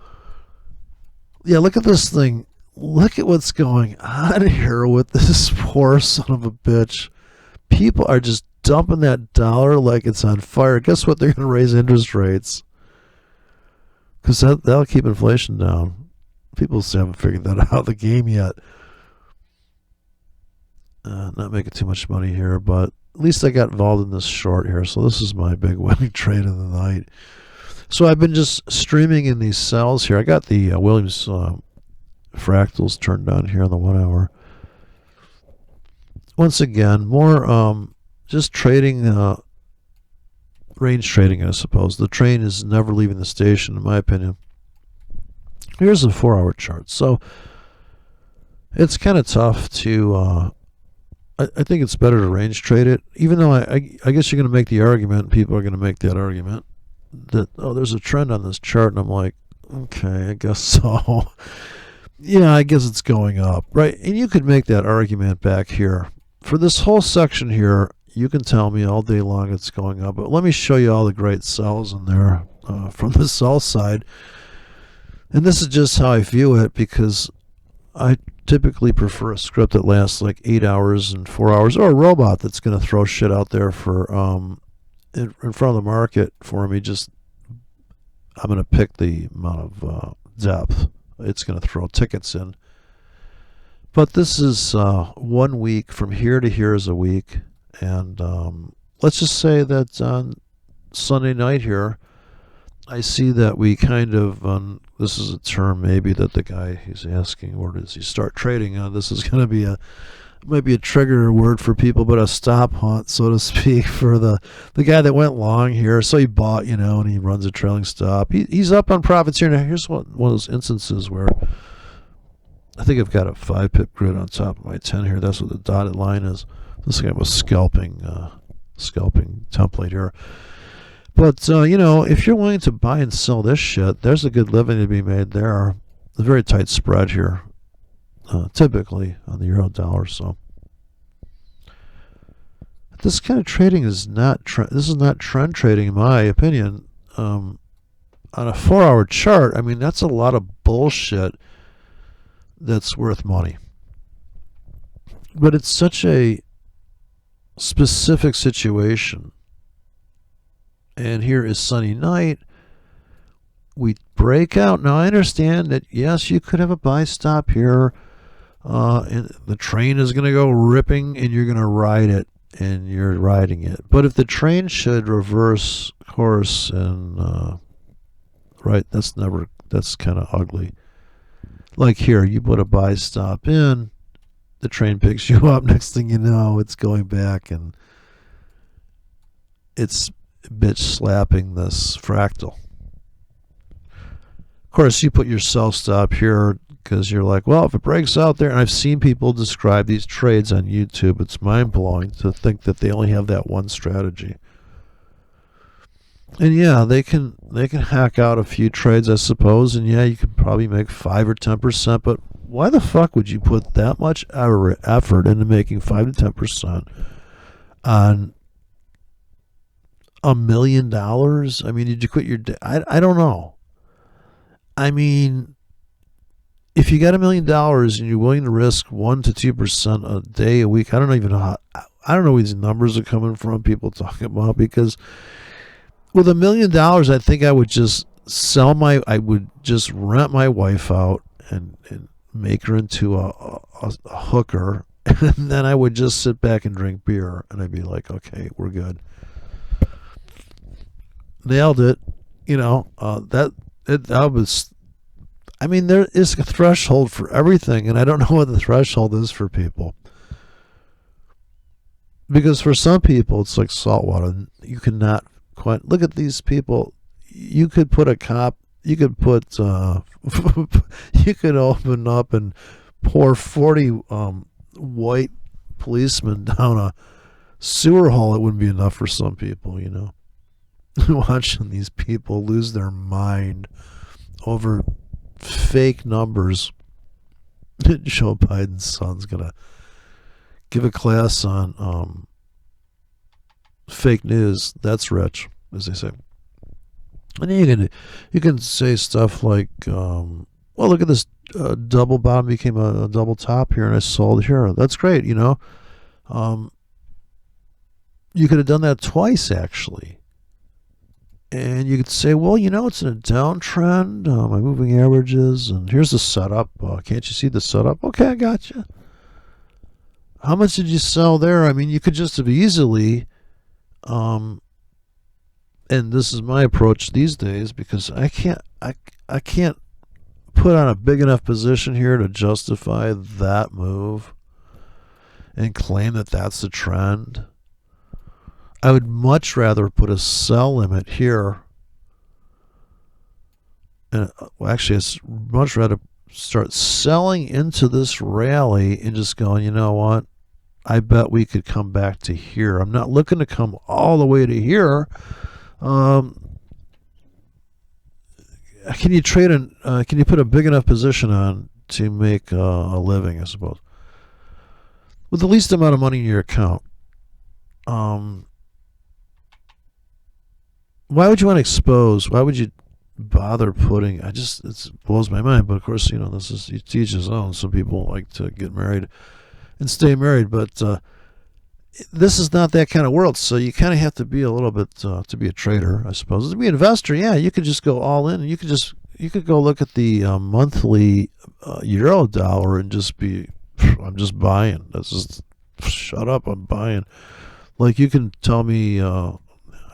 Yeah, look at this thing. Look at what's going on here with this poor son of a bitch. People are just dumping that dollar like it's on fire. Guess what? They're going to raise interest rates because that'll keep inflation down. People still haven't figured that out of the game yet. Not making too much money here, but at least I got involved in this short here. So this is my big winning trade of the night. So I've been just streaming in these cells here. I got the Williams fractals turned on here on the 1 hour. Once again, more just trading, range trading, I suppose. The train is never leaving the station, in my opinion. Here's a 4 hour chart. So it's kind of tough to, I think it's better to range trade it, even though I guess you're going to make the argument, people are going to make that argument, that, oh, there's a trend on this chart, and I'm like, okay, I guess so. Yeah, I guess it's going up, right? And you could make that argument back here. For this whole section here, you can tell me all day long it's going up, but let me show you all the great sells in there from the sell side. And this is just how I view it, because I typically prefer a script that lasts like 8 hours and 4 hours, or a robot that's going to throw shit out there for in front of the market for me. Just, I'm going to pick the amount of depth it's going to throw tickets in. But this is 1 week. From here to here is a week. And let's just say that on Sunday night here, I see that we kind of, this is a term maybe that the guy he's asking, where does he start trading? This is going to be might be a trigger word for people, but a stop hunt, so to speak, for the guy that went long here. So he bought, and he runs a trailing stop. He's up on profits here. Now, here's one of those instances where I think I've got a 5-pip grid on top of my 10 here. That's what the dotted line is. This guy was scalping template here. But, if you're willing to buy and sell this shit, there's a good living to be made there. A very tight spread here, typically on the euro dollar. So this kind of trading is not this is not trend trading, in my opinion. On a 4 hour chart, I mean, that's a lot of bullshit that's worth money. But it's such a specific situation. And here is sunny night. We break out. Now, I understand that, yes, you could have a buy stop here. And the train is going to go ripping, and you're going to ride it, and you're riding it. But if the train should reverse course, and right, that's kind of ugly. Like here, you put a buy stop in, the train picks you up. Next thing you know, it's going back, and it's bitch slapping this fractal. Of course, you put your sell stop here because you're like, well, if it breaks out there, and I've seen people describe these trades on YouTube, it's mind-blowing to think that they only have that one strategy. And yeah, they can hack out a few trades, I suppose, and yeah, you could probably make 5 or 10%, but why the fuck would you put that much effort into making 5 to 10% on $1 million? I mean, did you quit your day? I don't know. I mean, if you got $1 million and you're willing to risk 1 to 2% a day, a week, I don't even know I don't know where these numbers are coming from, people talking about, because with $1 million, I think I would just I would just rent my wife out and make her into a hooker. And then I would just sit back and drink beer. And I'd be like, okay, we're good. Nailed it. That was, I mean, there is a threshold for everything. And I don't know what the threshold is for people. Because for some people, it's like salt water. You cannot quite look at these people. You could put a cop, you could put, you could open up and pour 40 white policemen down a sewer hole. It wouldn't be enough for some people, Watching these people lose their mind over fake numbers. Joe Biden's son's going to give a class on fake news. That's rich, as they say. And you can say stuff like, well, look at this double bottom became a double top here, and I sold here. That's great, You could have done that twice, actually. And you could say, well, it's in a downtrend. My moving averages, and here's the setup. Can't you see the setup? Okay, I got you. How much did you sell there? I mean, you could just have easily, and this is my approach these days, because I can't put on a big enough position here to justify that move and claim that that's the trend. I would much rather put a sell limit here. And actually, it's much rather start selling into this rally and just going, you know what? I bet we could come back to here. I'm not looking to come all the way to here. Can you trade can you put a big enough position on to make a living, I suppose, with the least amount of money in your account? Why would you want to expose? Why would you bother putting? It blows my mind. But of course, this is to each his own. Some people like to get married and stay married, but this is not that kind of world. So you kind of have to be a little bit to be a trader, I suppose. To be an investor, yeah, you could just go all in, and you could go look at the monthly euro dollar and just be, I'm just buying. That's just shut up, I'm buying. Like you can tell me,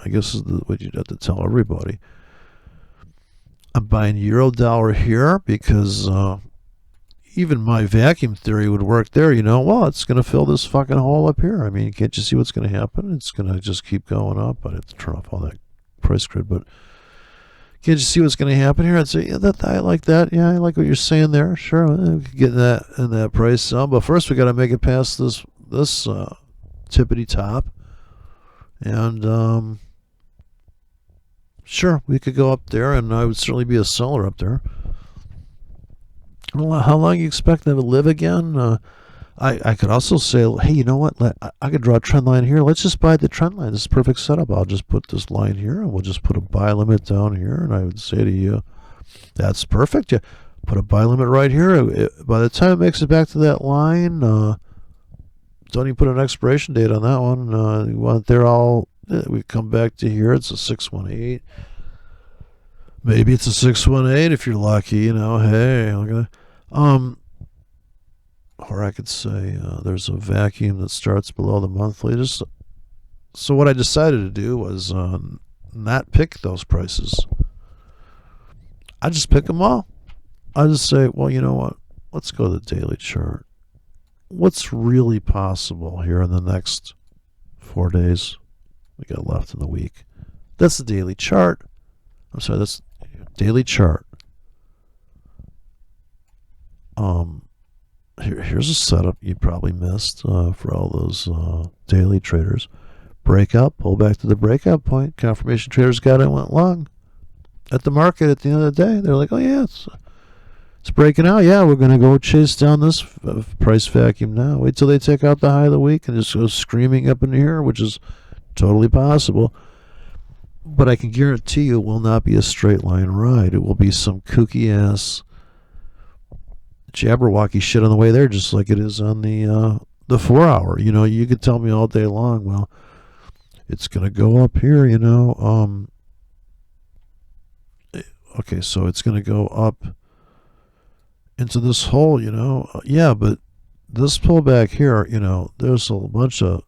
I guess is what you'd have to tell everybody. I'm buying euro dollar here because even my vacuum theory would work there. Well, it's going to fill this fucking hole up here. I mean, can't you see what's going to happen? It's going to just keep going up. I'd have to turn off all that price grid, but can't you see what's going to happen here? I'd say, yeah, I like that. Yeah, I like what you're saying there. Sure, we could get that in that price zone, but first we got to make it past this tippity top, and sure, we could go up there, and I would certainly be a seller up there. How long you expect them to live again? I could also say, hey, you know what? I could draw a trend line here. Let's just buy the trend line. This is a perfect setup. I'll just put this line here, and we'll just put a buy limit down here. And I would say to you, that's perfect. Yeah, put a buy limit right here. By the time it makes it back to that line, don't even put an expiration date on that one. You want there all. We come back to here. It's a 618. Maybe it's a 618 if you're lucky. Hey, look at that. Or I could say there's a vacuum that starts below the monthly. So what I decided to do was not pick those prices. I just pick them all. I just say, well, you know what? Let's go to the daily chart. What's really possible here in the next 4 days we got left in the week? That's the daily chart. I'm sorry, that's daily chart. Here's a setup you probably missed for all those daily traders. Breakout, pull back to the breakout point. Confirmation traders got it, went long at the market at the end of the day. They're like, oh yeah, it's breaking out. Yeah, we're going to go chase down this price vacuum now. Wait till they take out the high of the week and just go screaming up in here, which is totally possible. But I can guarantee you it will not be a straight line ride. It will be some kooky ass Jabberwocky shit on the way there, just like it is on the the 4 hour. You could tell me all day long, well, it's going to go up here, okay, so it's going to go up into this hole, yeah, but this pullback here, there's a bunch of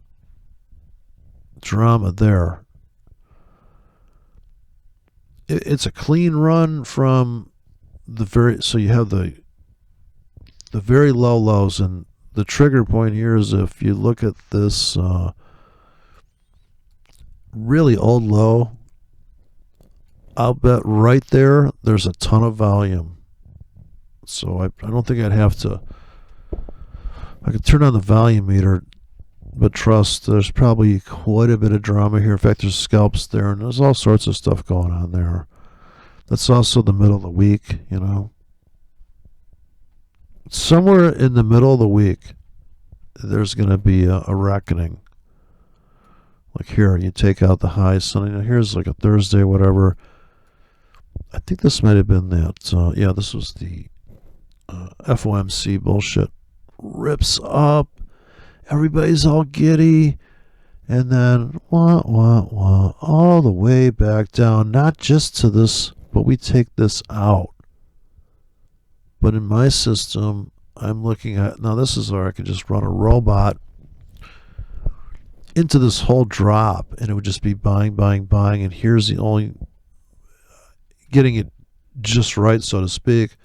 drama there. It's a clean run from so you have the very low lows, and the trigger point here is if you look at this really old low, I'll bet right there's a ton of volume. So I don't think I'd have to. I could turn on the volume meter, but trust, there's probably quite a bit of drama here. In fact, there's scalps there, and there's all sorts of stuff going on there. That's also the middle of the week, Somewhere in the middle of the week, there's going to be a reckoning. Like here, you take out the highs. So here's like a Thursday, whatever. I think this might have been that. Yeah, this was the FOMC bullshit. Rips up. Everybody's all giddy. And then, all the way back down. Not just to this, but we take this out. But in my system, I'm looking at, now this is where I could just run a robot into this whole drop, and it would just be buying, and here's the only, getting it just right, so to speak.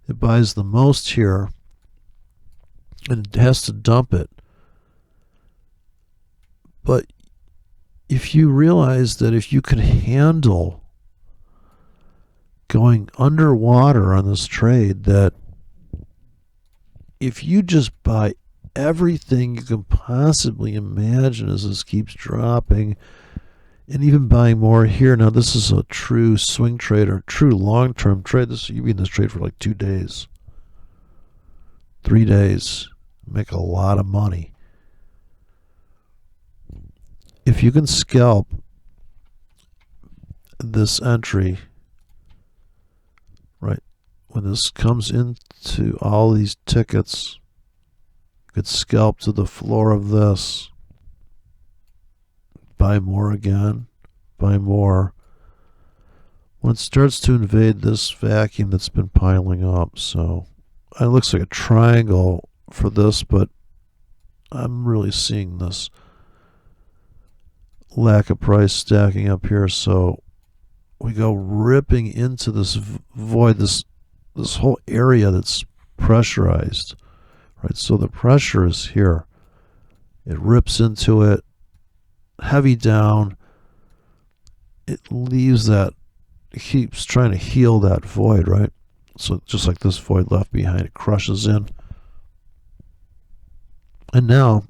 It buys the most here, and it has to dump it. But if you realize that if you could handle going underwater on this trade, that if you just buy everything you can possibly imagine as this keeps dropping, and even buying more here. Now this is a true swing trade or true long-term trade. You've been in this trade for like 2 days, 3 days, make a lot of money. If you can scalp this entry, right, when this comes into all these tickets, you could scalp to the floor of this, buy more again, buy more. When it starts to invade this vacuum that's been piling up, so it looks like a triangle for this, but I'm really seeing this lack of price stacking up here. So we go ripping into this void, this whole area that's pressurized, right? So the pressure is here. It rips into it, heavy down. It leaves that, it keeps trying to heal that void, right? So just like this void left behind, it crushes in. And now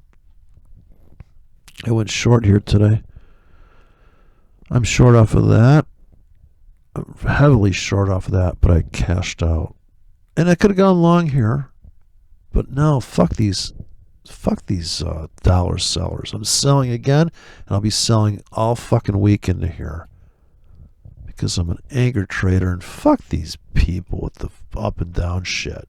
I went short here today. I'm short off of that. I'm heavily short off of that, but I cashed out. And I could have gone long here, but no, fuck these dollar sellers. I'm selling again, and I'll be selling all fucking week into here because I'm an anchor trader, and fuck these people with the up and down shit.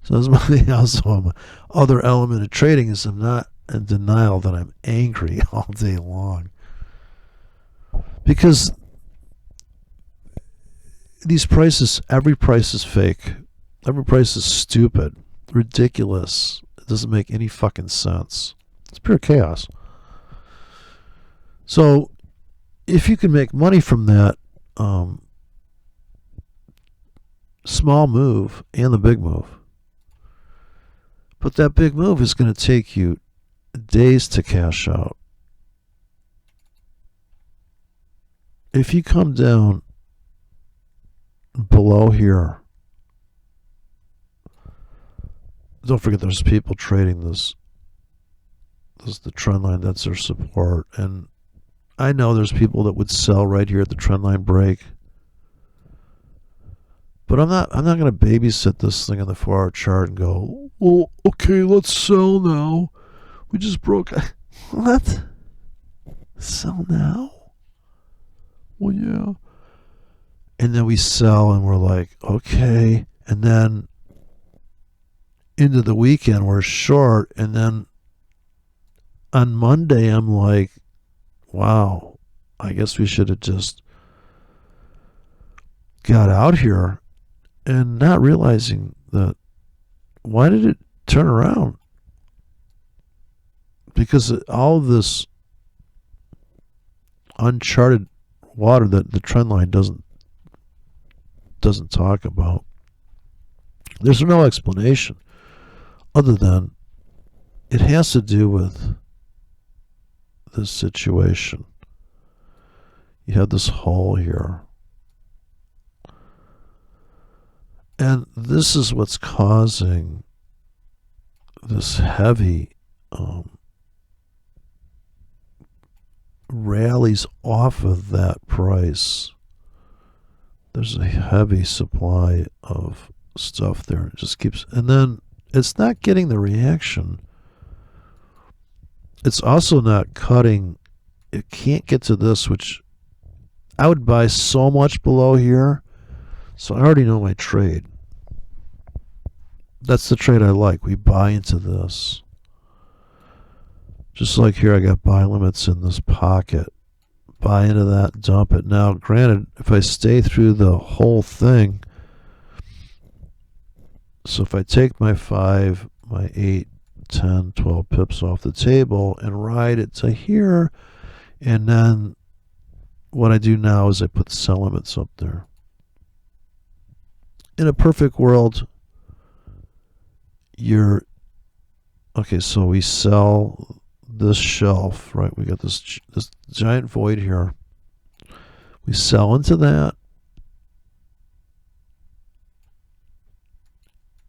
So that's my also other element of trading is I'm not in denial that I'm angry all day long. Because these prices, every price is fake. Every price is stupid, ridiculous. It doesn't make any fucking sense. It's pure chaos. So if you can make money from that small move and the big move, but that big move is going to take you days to cash out. If you come down below here, don't forget there's people trading this. This is the trend line, that's their support. And I know there's people that would sell right here at the trend line break. But I'm not going to babysit this thing on the 4-hour chart and go, well, okay, let's sell now. We just broke. What? Sell now? Well, yeah. And then we sell and we're like, okay. And then into the weekend we're short, and then on Monday I'm like, wow, I guess we should have just got out here, and not realizing that why did it turn around? Because all of this uncharted water that the trend line doesn't talk about. There's no explanation other than it has to do with this situation. You have this hole here. And this is what's causing this heavy rallies off of that price. There's a heavy supply of stuff there. It just keeps, and then it's not getting the reaction. It's also not cutting. It can't get to this, which I would buy so much below here. So I already know my trade. That's the trade I like. We buy into this. Just like here, I got buy limits in this pocket. Buy into that, dump it. Now, granted, if I stay through the whole thing, so if I take my 5, my 8, 10, 12 pips off the table and ride it to here, and then what I do now is I put sell limits up there. In a perfect world, okay, so we sell this shelf, right? We got this giant void here. We sell into that.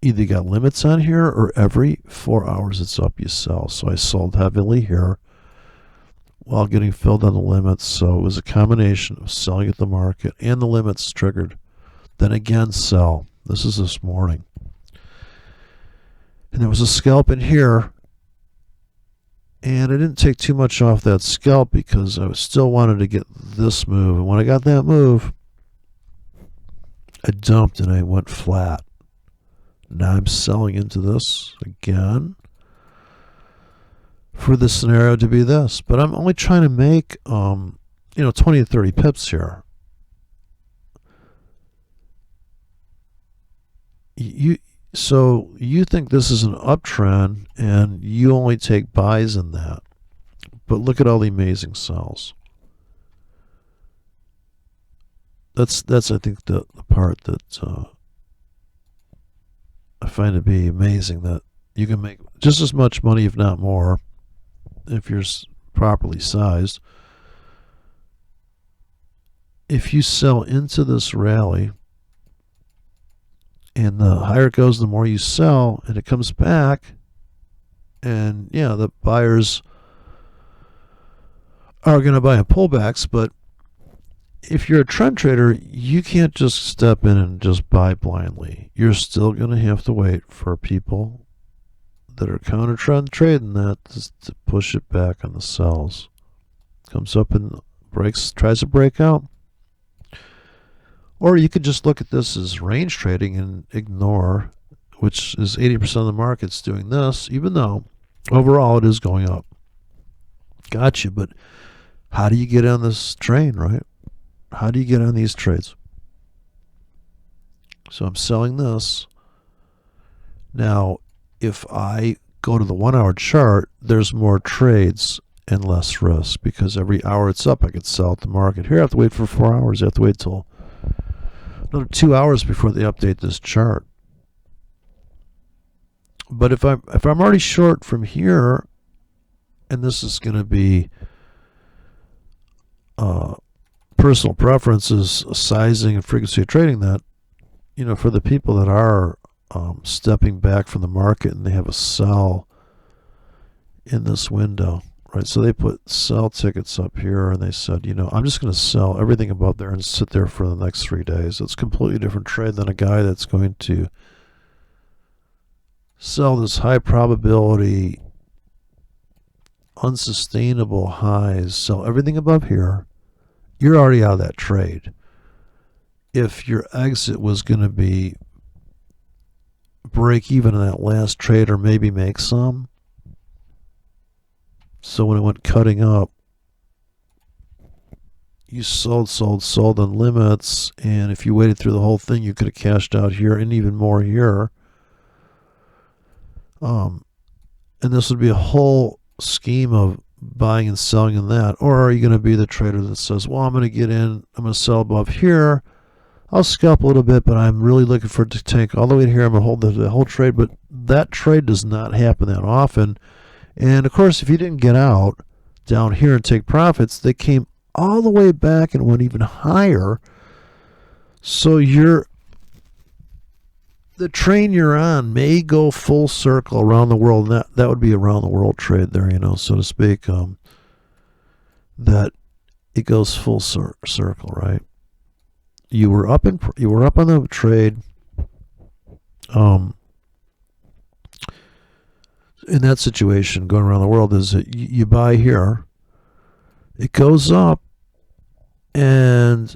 Either you got limits on here, or every 4 hours it's up, you sell. So I sold heavily here while getting filled on the limits. So it was a combination of selling at the market and the limits triggered. Then again, sell. This is this morning. And there was a scalp in here. And I didn't take too much off that scalp because I still wanted to get this move. And when I got that move, I dumped and I went flat. Now I'm selling into this again for the scenario to be this. But I'm only trying to make 20 to 30 pips here. So you think this is an uptrend and you only take buys in that. But look at all the amazing sells. That's I think the part that I find to be amazing, that you can make just as much money, if not more, if you're properly sized. If you sell into this rally, and the higher it goes, the more you sell, and it comes back, and yeah, the buyers are going to buy in pullbacks, but if you're a trend trader, you can't just step in and just buy blindly. You're still going to have to wait for people that are counter trend trading that to push it back on the sells. Comes up and breaks, tries to break out. Or you could just look at this as range trading and ignore, which is 80% of the market's doing this, even though overall it is going up. Gotcha, but how do you get on this train, right? How do you get on these trades? So I'm selling this. Now, if I go to the 1 hour chart, there's more trades and less risk, because every hour it's up, I could sell at the market. Here I have to wait for 4 hours. I have to wait till another 2 hours before they update this chart. But if I'm already short from here, and this is going to be personal preferences, sizing and frequency of trading, that for the people that are stepping back from the market and they have a sell in this window, right? So they put sell tickets up here, and they said, I'm just going to sell everything above there and sit there for the next 3 days. It's a completely different trade than a guy that's going to sell this high probability, unsustainable highs, sell everything above here. You're already out of that trade. If your exit was going to be break even in that last trade or maybe make some. So when it went cutting up, you sold on limits, and if you waited through the whole thing, you could have cashed out here and even more here. And this would be a whole scheme of buying and selling in that. Or are you going to be the trader that says, well, I'm going to get in, I'm going to sell above here, I'll scalp a little bit, but I'm really looking for it to tank all the way to here, I'm going to hold the whole trade. But that trade does not happen that often. And of course, if you didn't get out down here and take profits, they came all the way back and went even higher. So the train you're on may go full circle around the world. And that would be around the world trade there, so to speak. That it goes full circle, right? You were up on the trade. In that situation, going around the world, is that you buy here, it goes up, and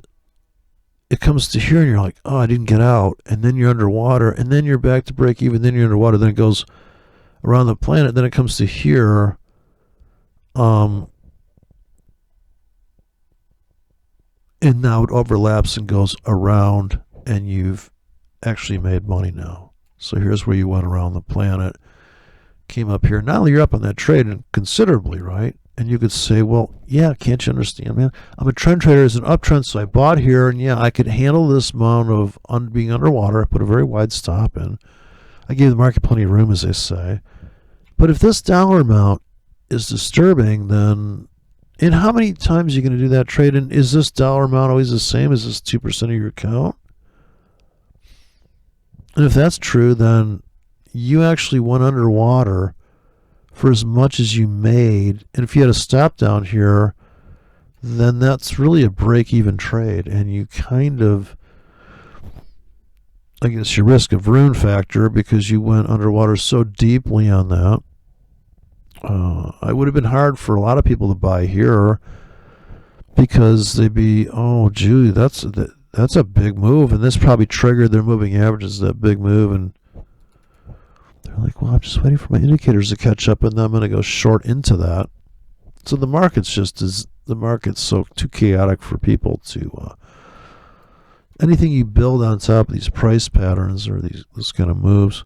it comes to here, and you're like, oh, I didn't get out, and then you're underwater, and then you're back to break even, then you're underwater, then it goes around the planet, then it comes to here, and now it overlaps and goes around, and you've actually made money now. So here's where you went around the planet, came up here. Now you're up on that trade and considerably, right? And you could say, well, yeah, can't you understand, man? I'm a trend trader. It's an uptrend, so I bought here, and yeah, I could handle this amount of being underwater. I put a very wide stop in. I gave the market plenty of room, as they say. But if this dollar amount is disturbing, then and how many times are you going to do that trade? And is this dollar amount always the same? Is this 2% of your account? And if that's true, then you actually went underwater for as much as you made. And if you had a stop down here, then that's really a break-even trade. And you kind of, I guess, your risk of ruin factor because you went underwater so deeply on that. It would have been hard for a lot of people to buy here because they'd be, oh, gee, that's a big move. And this probably triggered their moving averages, that big move. And they're like, well, I'm just waiting for my indicators to catch up, and then I'm going to go short into that. So the market's so too chaotic for people to anything you build on top of these price patterns or this kind of moves.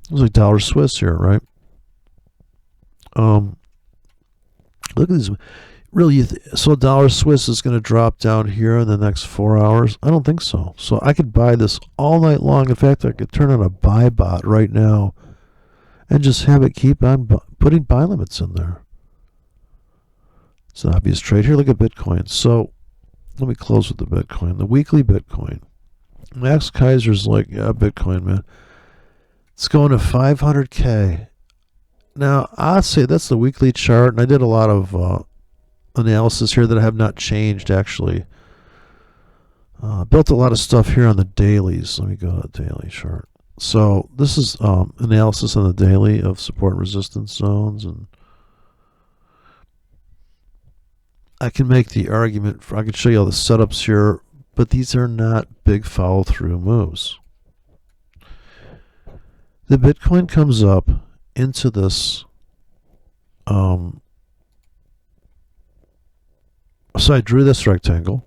It was like dollar Swiss here, right? Look at these. Really, so dollar Swiss is going to drop down here in the next 4 hours? I don't think so. So I could buy this all night long. In fact, I could turn on a buy bot right now and just have it keep on putting buy limits in there. It's an obvious trade here. Look at Bitcoin. So let me close with the Bitcoin. The weekly Bitcoin. Max Kaiser's like, yeah, Bitcoin, man. It's going to 500K. Now, I'd say that's the weekly chart, and I did a lot of analysis here that I have not changed, actually. Built a lot of stuff here on the dailies. Let me go to the daily chart. So this is analysis on the daily of support and resistance zones, and I can make the argument I can show you all the setups here, but these are not big follow-through moves. The Bitcoin comes up into this so I drew this rectangle.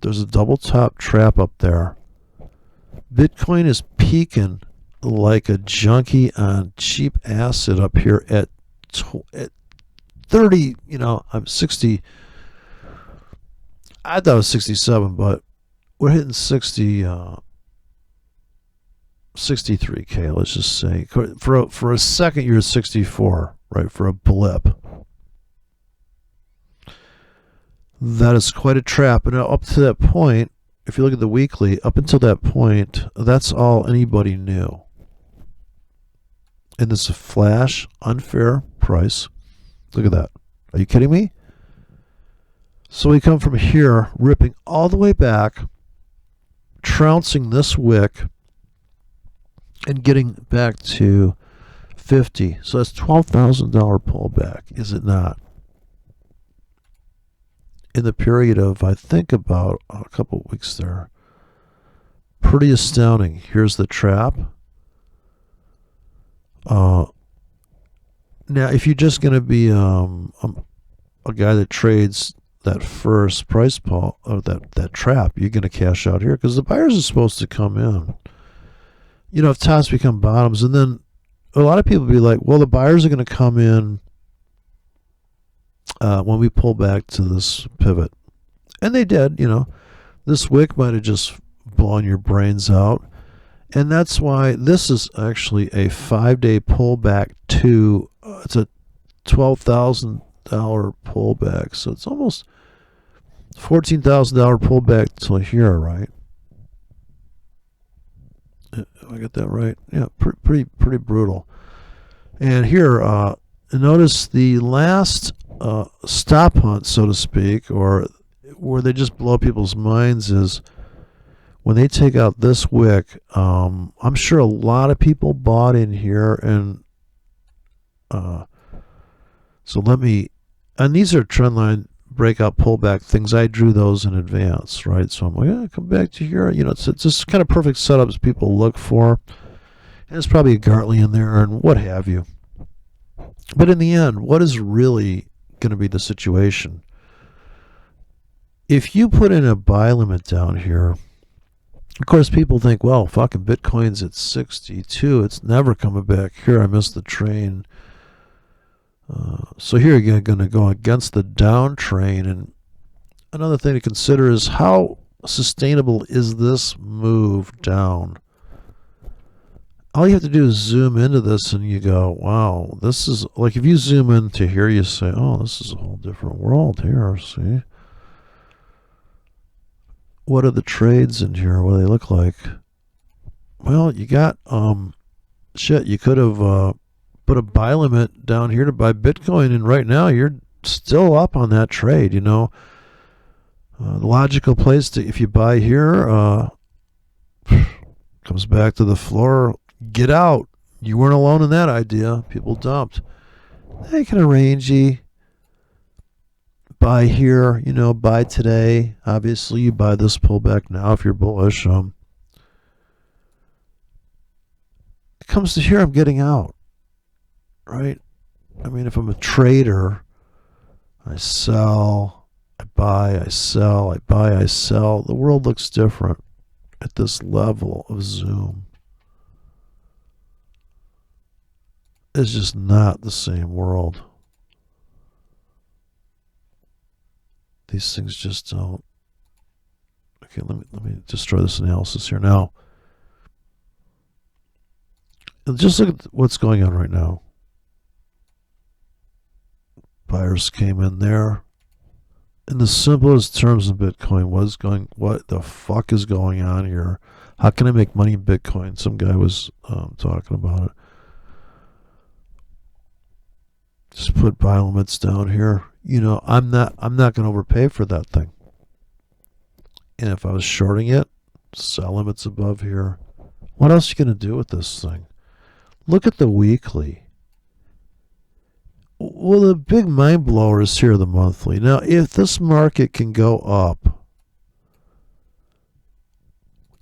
There's a double top trap up there. Bitcoin is peaking like a junkie on cheap acid up here at 30, I'm 60. I thought it was 67, but we're hitting 63K, let's just say. For a second, you're at 64, right, for a blip. That is quite a trap. And up to that point, if you look at the weekly, up until that point, that's all anybody knew. And it's a flash, unfair price. Look at that. Are you kidding me? So we come from here, ripping all the way back, trouncing this wick, and getting back to 50. So that's $12,000 pullback, is it not? In the period of, I think, about a couple of weeks there. Pretty astounding. Here's the trap. Uh, Now, if you're just going to be a guy that trades that first price pull or that trap, you're going to cash out here because the buyers are supposed to come in. If tops become bottoms, and then a lot of people be like, well, the buyers are going to come in when we pull back to this pivot. And they did. This wick might have just blown your brains out. And that's why this is actually a 5-day pullback to, it's a $12,000 pullback. So it's almost $14,000 pullback till here, right? I get that right? Yeah, pretty brutal. And here, notice the last stop hunt, so to speak, or where they just blow people's minds is when they take out this wick. I'm sure a lot of people bought in here, and and these are trendline breakout pullback things. I drew those in advance, right? So I'm like, yeah, come back to here. It's just kind of perfect setups people look for. And there's probably a Gartley in there and what have you. But in the end, what is really going to be the situation? If you put in a buy limit down here, of course, people think, well, fucking Bitcoin's at 62. It's never coming back here. I missed the train. So here you're going to go against the down train. And another thing to consider is how sustainable is this move down? All you have to do is zoom into this and you go, wow, this is like if you zoom into here, you say, oh, this is a whole different world here. See? What are the trades in here? What do they look like? Well, you got, you could have put a buy limit down here to buy Bitcoin, and right now you're still up on that trade. The logical place to, if you buy here, comes back to the floor, get out. You weren't alone in that idea. People dumped. They can arrange you. Buy here, buy today. Obviously, you buy this pullback now if you're bullish. It comes to here, I'm getting out. Right? I mean, if I'm a trader, I sell, I buy, I sell, I buy, I sell. The world looks different at this level of zoom. It's just not the same world. These things just don't. Okay, let me destroy this analysis here now. Just look at what's going on right now. Buyers came in there. In the simplest terms of Bitcoin, what the fuck is going on here? How can I make money in Bitcoin? Some guy was talking about it. Just put buy limits down here. I'm not going to overpay for that thing. And if I was shorting it, sell limits above here. What else are you going to do with this thing? Look at the weekly. Well, the big mind blower is here, the monthly. Now, if this market can go up,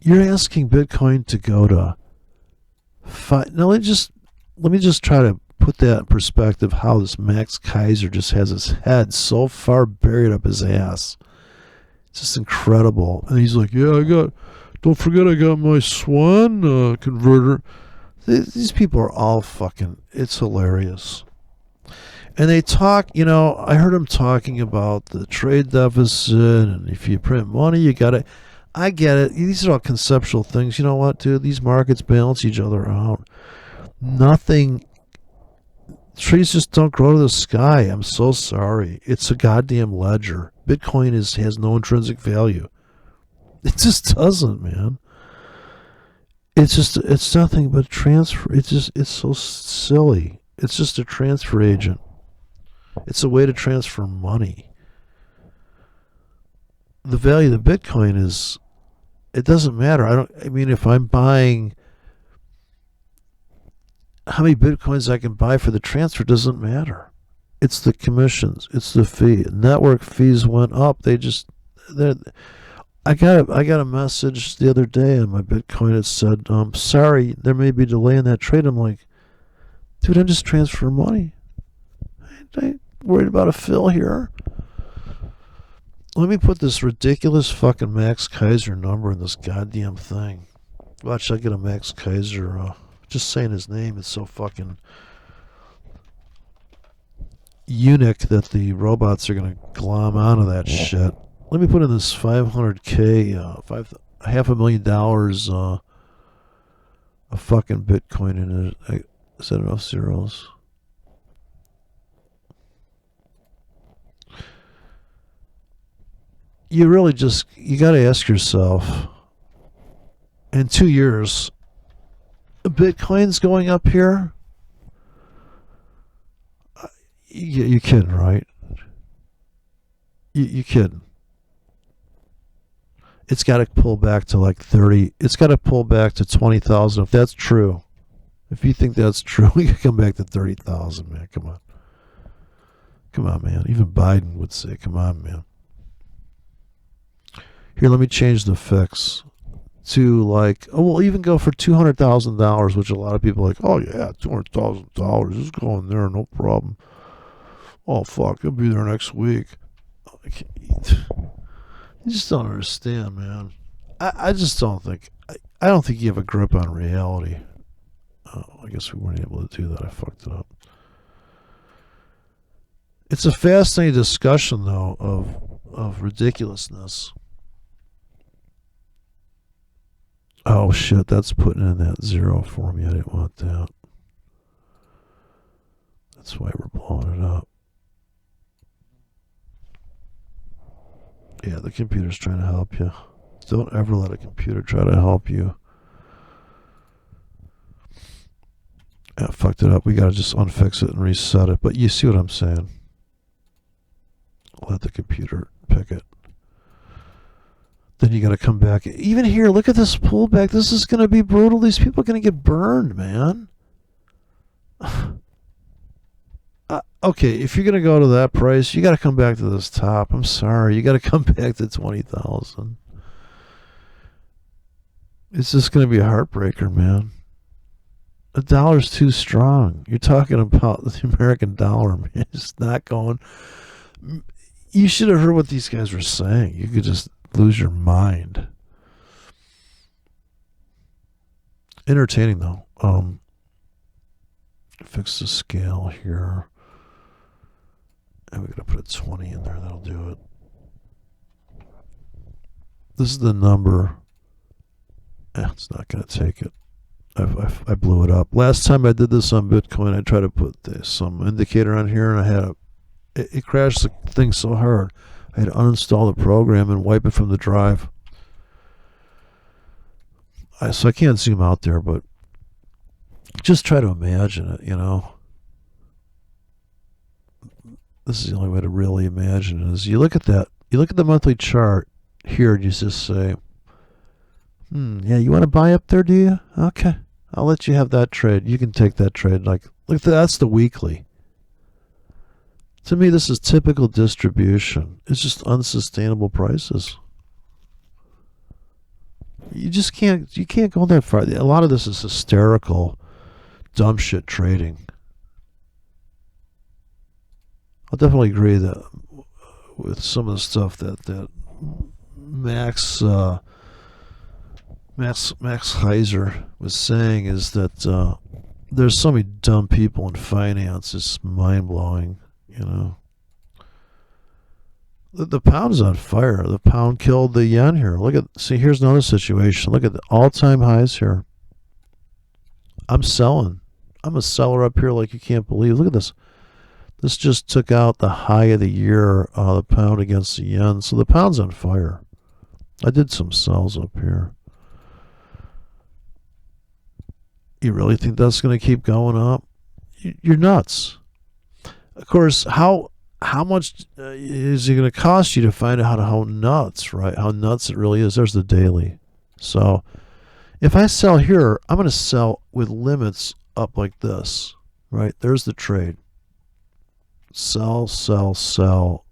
you're asking Bitcoin to go to 5. Now, let me just try to put that in perspective, how this Max Kaiser just has his head so far buried up his ass. It's just incredible. And he's like, yeah, don't forget I got my Swan converter. These people are all fucking, it's hilarious. And they talk, I heard them talking about the trade deficit, and if you print money, you got to, I get it. These are all conceptual things. You know what, dude? These markets balance each other out. Trees just don't grow to the sky. I'm so sorry. It's a goddamn ledger. Bitcoin has no intrinsic value. It just doesn't, man. It's nothing but transfer. It's so silly. It's just a transfer agent. It's a way to transfer money. The value of the Bitcoin is, it doesn't matter. If I'm buying, how many Bitcoins I can buy for the transfer doesn't matter. It's the commissions. It's the fee. Network fees went up. I got a message the other day on my Bitcoin. It said, sorry, there may be a delay in that trade. I'm like, Dude, I'm just transferring money. I ain't worried about a fill here. Let me put this ridiculous fucking Max Kaiser number in this goddamn thing. Watch, I get a Max Kaiser. Just saying his name is so fucking unique that the robots are gonna glom onto that shit. Let me put in this 500K, $500,000, a fucking Bitcoin in it. Is that enough zeros? You really just, you got to ask yourself, in 2 years, Bitcoin's going up here? You kidding, right? You kidding. It's got to pull back to like 30. It's got to pull back to 20,000 if that's true. If you think that's true, we can come back to 30,000, man. Come on. Come on, man. Even Biden would say, come on, man. Here, let me change the fix to like, oh, we'll even go for $200,000, which a lot of people are like, oh yeah, $200,000 is going there, no problem. Oh fuck, it'll be there next week. You just don't understand, man. I just don't think. I don't think you have a grip on reality. Oh, I guess we weren't able to do that. I fucked it up. It's a fascinating discussion, though, of ridiculousness. Oh shit, that's putting in that zero for me. I didn't want that. That's why we're blowing it up. Yeah, the computer's trying to help you. Don't ever let a computer try to help you. Yeah, fucked it up. We gotta just unfix it and reset it. But you see what I'm saying? Let the computer pick it. Then you gotta come back. Even here, look at this pullback. This is gonna be brutal. These people are gonna get burned, man. Okay, if you're gonna go to that price, you gotta come back to this top. I'm sorry, you gotta come back to 20,000. It's just gonna be a heartbreaker, man. The dollar's too strong. You're talking about the American dollar, man. It's not going. You should have heard what these guys were saying. You could just lose your mind. Entertaining though. Fix the scale here. And we're going to put a 20 in there. That'll do it. This is the number. It's not going to take it. I blew it up. Last time I did this on Bitcoin, I tried to put some indicator on here, and I had it crashed the thing so hard. I had to uninstall the program and wipe it from the drive. So I can't zoom out there, but just try to imagine it, you know. This is the only way to really imagine it. Is you look at that, you look at the monthly chart here, and you just say, yeah, you want to buy up there, do you? Okay, I'll let you have that trade. You can take that trade. Like, look, that's the weekly. To me, this is typical distribution. It's just unsustainable prices. You can't go that far. A lot of this is hysterical, dumb shit trading. I'll definitely agree that with some of the stuff that Max Heiser was saying is that there's so many dumb people in finance. It's mind blowing, you know. The pound is on fire. The pound killed the yen here. See, here's another situation. Look at the all-time highs here. I'm selling. I'm a seller up here like you can't believe. Look at this. This just took out the high of the year, the pound against the yen. So the pound's on fire. I did some sells up here. You really think that's going to keep going up? You're nuts. Of course, how much is it going to cost you to find out how nuts, right? How nuts it really is. There's the daily. So if I sell here, I'm going to sell with limits up like this, right? There's the trade. Sell, sell, sell.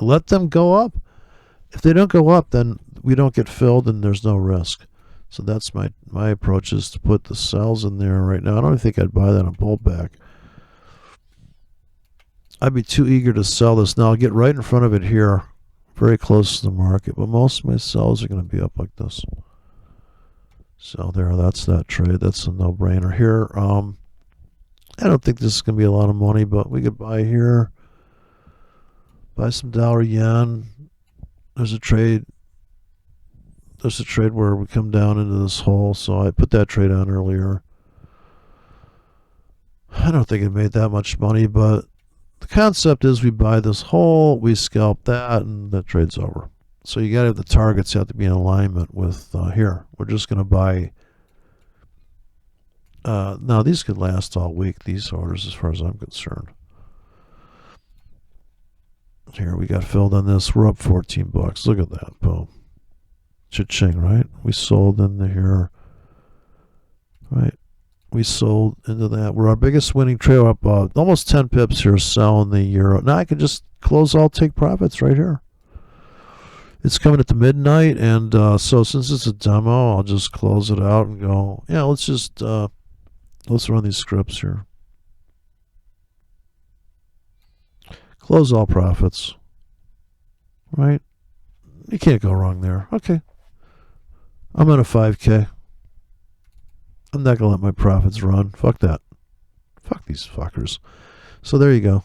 Let them go up. If they don't go up, then we don't get filled and there's no risk. So that's my approach, is to put the sells in there right now. I don't think I'd buy that on pullback. I'd be too eager to sell this now. I'll get right in front of it here, very close to the market, but most of my sells are going to be up like this. So there, that's that trade. That's a no-brainer here. I don't think this is going to be a lot of money, but we could buy here, buy some dollar yen. There's a trade where we come down into this hole, so I put that trade on earlier. I don't think it made that much money, but the concept is we buy this hole, we scalp that, and that trade's over. So you got to have the targets have to be in alignment with here. We're just going to buy. Now these could last all week, these orders, as far as I'm concerned. Here we got filled on this. We're up 14 bucks. Look at that. Boom. Cha-ching, right? We sold into here. Right? We sold into that. We're our biggest winning trade, up almost 10 pips here, selling the euro. Now I can just close all, take profits right here. It's coming at the midnight, and so since it's a demo, I'll just close it out and go, yeah, let's just let's run these scripts here. Close all profits. Right? You can't go wrong there. Okay. I'm at a 5K. I'm not going to let my profits run. Fuck that. Fuck these fuckers. So there you go.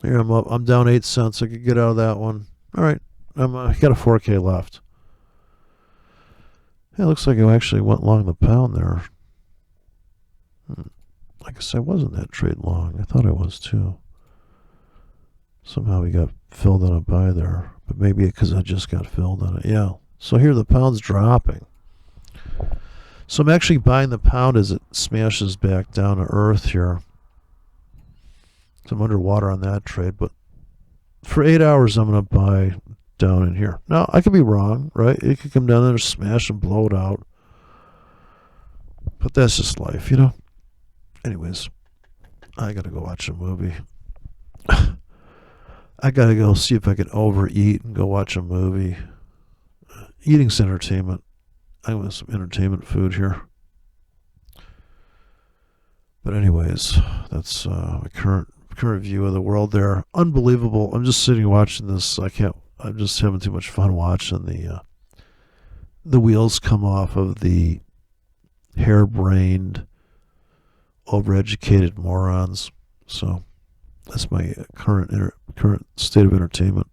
Here I'm up. I'm down 8 cents. I could get out of that one. All right. I got a 4K left. It looks like I actually went long the pound there. I guess I wasn't that trade long. I thought I was too. Somehow we got filled on a buy there. But maybe because I just got filled on it. Yeah. So here the pound's dropping. So I'm actually buying the pound as it smashes back down to earth here. So I'm underwater on that trade. But for 8 hours, I'm going to buy down in here. Now, I could be wrong, right? It could come down there, smash and blow it out. But that's just life, you know? Anyways, I got to go watch a movie. I got to go see if I can overeat and go watch a movie. Eating's entertainment. I want some entertainment food here. But anyways, that's my current view of the world there. Unbelievable. I'm just sitting watching this. I'm just having too much fun watching the wheels come off of the harebrained, overeducated morons. So that's my current state of entertainment.